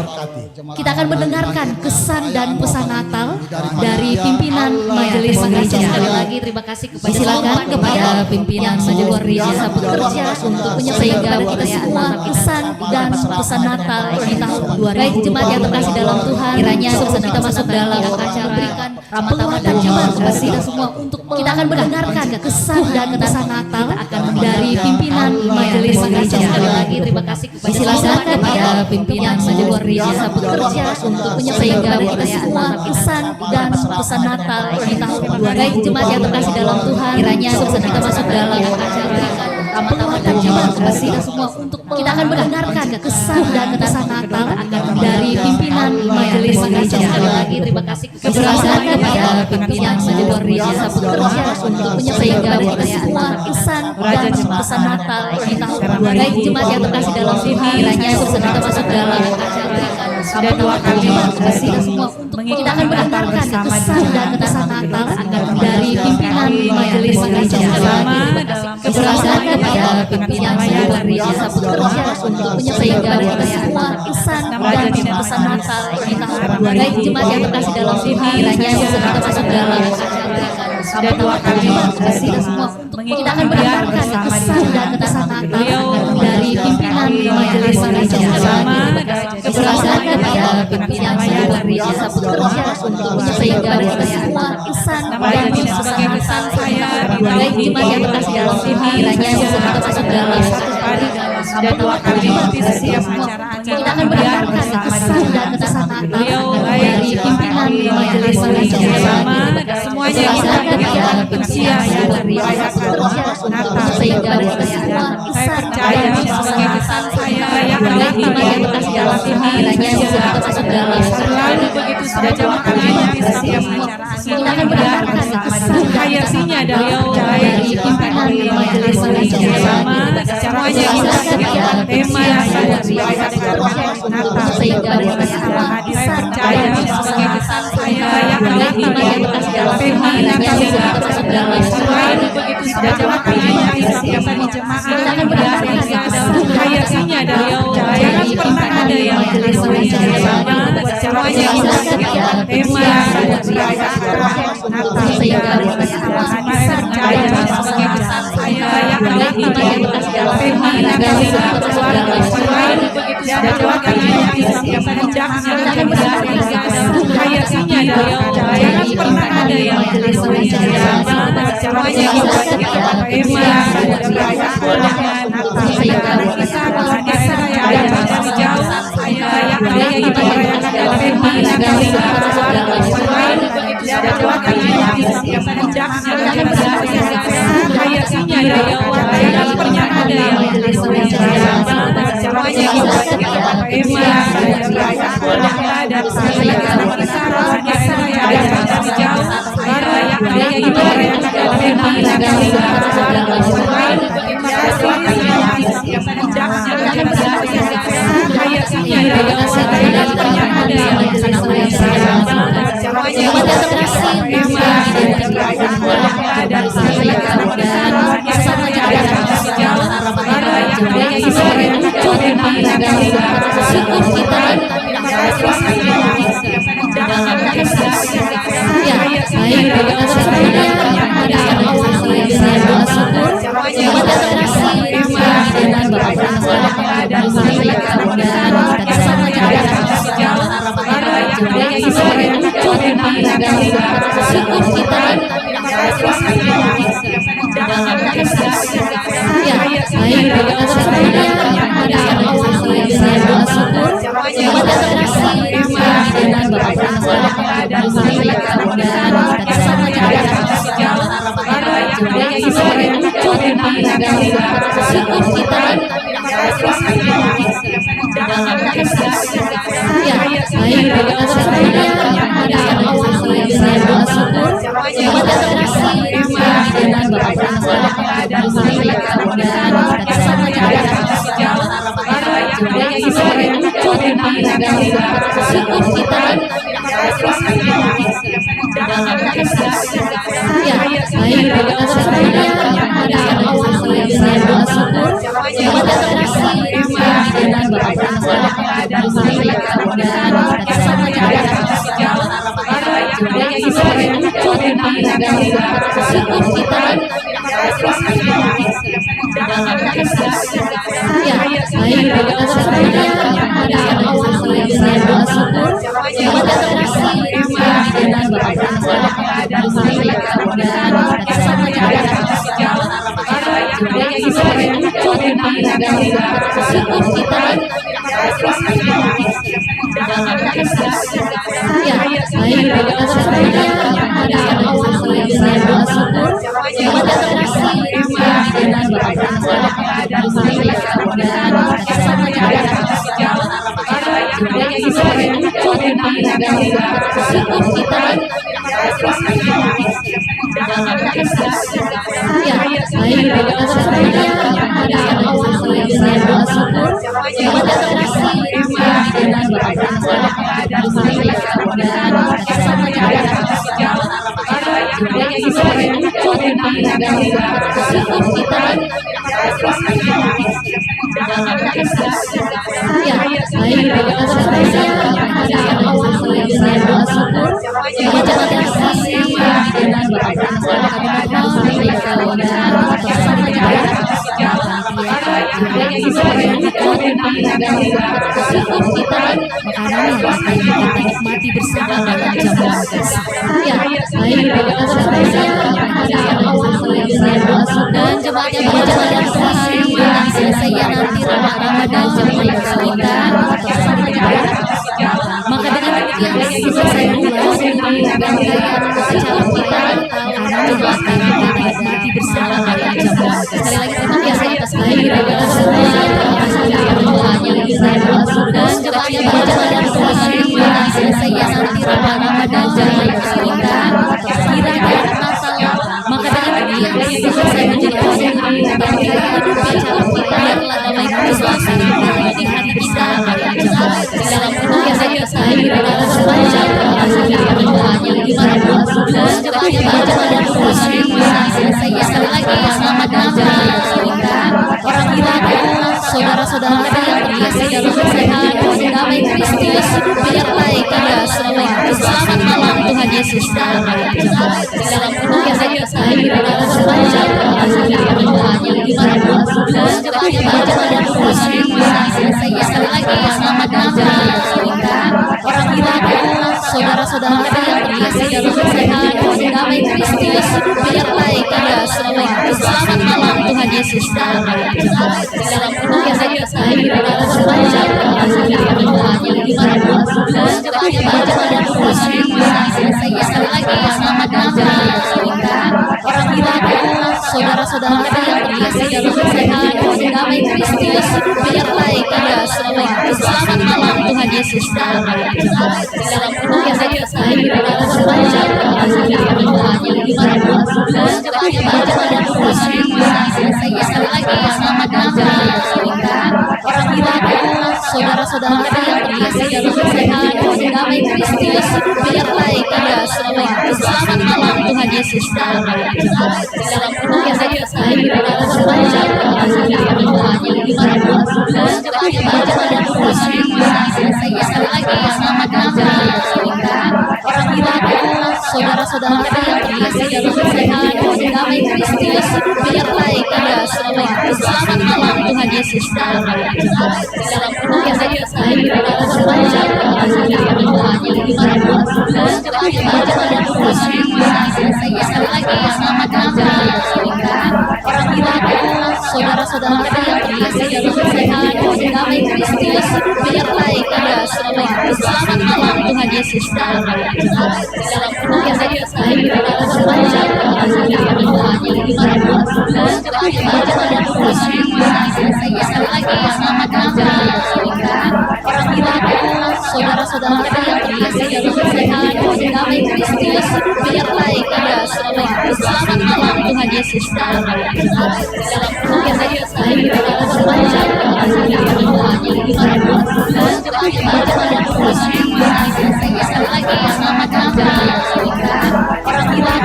kita akan mendengarkan kesan dan pesan Natal dari pimpinan Majelis Gereja. Sekali lagi terima kasih kepada silakan kepada pimpinan Majelis luar biasa bekerja untuk menyampaikan kita semua kesan dan pesan Natal di tahun 2000. Baik jemaat yang terkasih dalam Tuhan, kiranya sebelum kita masuk dalam acara berikan Ramatama dan Jamuan Kasih kita semua untuk kita akan mendengarkan kesan dan pesan Natal dari pimpinan Majelis Gereja. Sekali lagi terima kasih kepada silakan kepada pimpinan Majelis luar biasa bekerja untuk menyampaikan kita semua kesan dan pesan Natal di tahun 2000. Baik jemaat yang terkasih dalam Tuhan, kiranya sebelum kita masuk dalam acara berikan Ramatama dan Jamuan Kasih kita semua untuk kita akan mendengarkan kesan dan pesan Natal dari pimpinan Majelis Gereja. Sekali lagi terima kasih kepada silakan kepada pimpinan Majelis luar biasa bekerja untuk menyampaikan kita semua kesan dan pesan Natal di tahun 2000. Baik jemaat yang terkasih dalam Tuhan, kiranya sebelum kita masuk dalam acara berikan sudah 2 kali kasih semua untuk kita akan mendengarkan kesan dan pesan Natal dari pimpinan Majelis Gereja. Kebersamaan kepada pimpinan Majelis luar biasa bekerja untuk menyampaikan kita semua kesan dan pesan Natal di tahun 2000. Baik jemaat yang terkasih dalam Tuhan, kiranya sebelum kita masuk dalam acara berikan sudah 2 kali kasih semua untuk kita akan mendengarkan kesan dan pesan Natal dari pimpinan Majelis Gereja. Kebersamaan kepada pimpinan Majelis luar biasa bekerja untuk menyampaikan kita semua kesan dan pesan Natal. Baik jemaat yang terkasih dalam Tuhan, kiranya sebelum kita masuk dalam acara berikan sudah 2 kali kasih semua kita akan mendengarkan kesan dan pesan Natal dari pimpinan Majelis Gereja. Semuanya kepada pimpinan luar biasa bekerja untuk menyampaikan kita semua kesan dan pesan Natal. Baik jemaat yang terkasih dalam Tuhan, kiranya sebelum kita masuk dalam selalu begitu sudah jamaahnya kita akan mendengarkan kesan dan pesan Natal dari pimpinan Majelis Gereja. Semuanya tema yang luar biasa bekerja untuk menyampaikan kita semua kesan dan pesan Natal. Baik jemaat yang terkasih dalam Tuhan, kiranya sebelum kita masuk dalam selalu begitu sudah jamaahnya kita akan mendengarkan kesan dan jangan pernah ada yang Majelis Gereja. semuanya tema yang luar biasa bekerja untuk menyampaikan kita semua kesan dan pesan Natal. Baik jemaat yang terkasih dalam Tuhan, kiranya sebelum kita masuk dalam selalu begitu sudah jamaahnya kita akan mendengarkan kesan jangan pernah ada yang Majelis Gereja. semuanya tema yang luar biasa bekerja untuk menyampaikan kita semua kesan dan pesan Natal. Baik kita merayakan dalam tema yang selalu begitu sudah jamaahnya kita akan mendengarkan kesan jangan pernah ada yang Majelis Gereja. semuanya tema yang luar biasa bekerja dan syukur kita sebelumnya, mari kita awali dengan doa syukur. Selamat datang kasih dengan Bapak Presiden dan saya dan bersama syukur kita. Ya, baik, sebelumnya, mari kita awali dengan doa syukur. Selamat datang kasih dengan Bapak Presiden dan saya dan bersama syukur kita. Ya, baik, sebelumnya, mari kita awali dengan doa syukur. Selamat datang kasih dengan Bapak Presiden dan saya dan bersama syukur kita. Ya, baik, sebelumnya, mari kita awali dengan doa syukur. Selamat datang kasih dengan Bapak Presiden dan saya dan bersama syukur kita. Ya, baik, sebelumnya, mari kita awali dengan doa syukur. Selamat datang kasih dengan Bapak Presiden dan saya dan bersama syukur kita. Ya, baik, sebelumnya, mari kita awali dengan doa syukur. Selamat datang kasih dengan Bapak Presiden dan saya dan bersama syukur kita. Ya, baik, sebelumnya, mari kita awali dengan doa syukur. Selamat datang kasih dengan Bapak Presiden dan saya dan bersama syukur kita. Ya, baik, sebelumnya, mari kita awali dengan doa syukur. Selamat datang kasih dengan Bapak Presiden syukur kita. Makanan yang akan kita nikmati bersama dalam jamuan kasih. Ya, baik, sebelumnya, mari kita awali dengan doa syukur. Dan jemaat yang kasih dengan selesainya nanti Ramadan jamuan kita. Maka dengan demikian selesai pula rangkaian acara kita karena jemaat kami kita nikmati bersama dalam jamuan. Sekali lagi terima kasih atas kehadiran semua yang kita doakan dan jemaat yang kasih dengan selesainya nanti Ramadan jamuan kita kiranya Natal. Maka dengan demikian selesai menjadi rangkaian acara kita biarlah damai kesuasana di hati kita dalam penuh saya saya sepanjang doanya di mana pun dan jemaat saya sekali lagi selamat Natal orang Irani saudara-saudara yang terkasih dalam kesehatan damai Kristus biarlah kita semua selamat malam Tuhan Yesus dalam penuh saya sepanjang doanya di mana pun dan jemaat saya sekali lagi selamat Natal orang Irani saudara-saudara yang terkasih dalam kesehatan damai Kristus biarlah kita semua selamat malam Tuhan Yesus dalam penuh saya sepanjang doanya di mana pun dan jemaat saya sekali lagi selamat Natal orang Irani saudara-saudara yang terkasih dalam kesehatan damai Kristus biarlah kita semua selamat malam Tuhan Yesus dalam penuh saya sepanjang doanya di mana pun dan jemaat saya sekali lagi selamat Natal orang Irani saudara-saudara yang terkasih dalam kesehatan damai Kristus biarlah kita semua selamat malam Tuhan Yesus dalam penuh saya sepanjang doanya di mana pun dan jemaat saya sekali lagi selamat Natal orang Irani saudara-saudara yang terkasih dalam Tuhan, damai Kristus menyertai kita semua. Selamat malam Tuhan Yesus. Dalam penuh yang saya sekali dalam sepanjang Tuhan yang dimanapun dan kepada Tuhan sekali lagi selamat malam orang bilang saudara-saudara yang terkasih dalam Tuhan, damai Kristus menyertai kita semua. Selamat malam Tuhan Yesus. Dalam penuh yang saya sekali dalam sepanjang Tuhan yang dimanapun dan kepada Tuhan sekali lagi selamat malam orang bilang saudara-saudara yang terkasih dalam Tuhan, damai Kristus menyertai kita semua. Selamat malam Tuhan Yesus. Dalam penuh yang saya sekali dalam sepanjang Tuhan yang dimanapun dan kepada Tuhan sekali lagi selamat malam orang bilang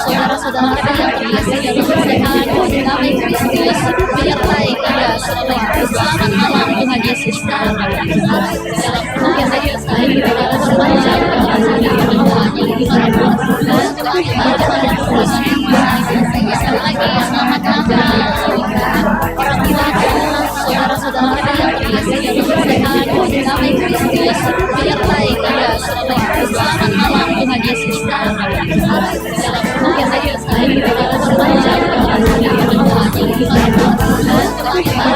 saudara-saudara yang terkasih dalam Tuhan, damai Kristus menyertai kita semua. Selamat malam Tuhan Yesus. Dalam penuh yang saya sekali dalam sepanjang Tuhan yang dimanapun dan kepada Tuhan sekali lagi selamat malam orang bilang saudara-saudara yang terkasih dalam Tuhan, damai Kristus menyertai kita semua. Selamat malam Tuhan Yesus. Dalam penuh yang saya sekali dalam sepanjang Tuhan yang dimanapun dan kepada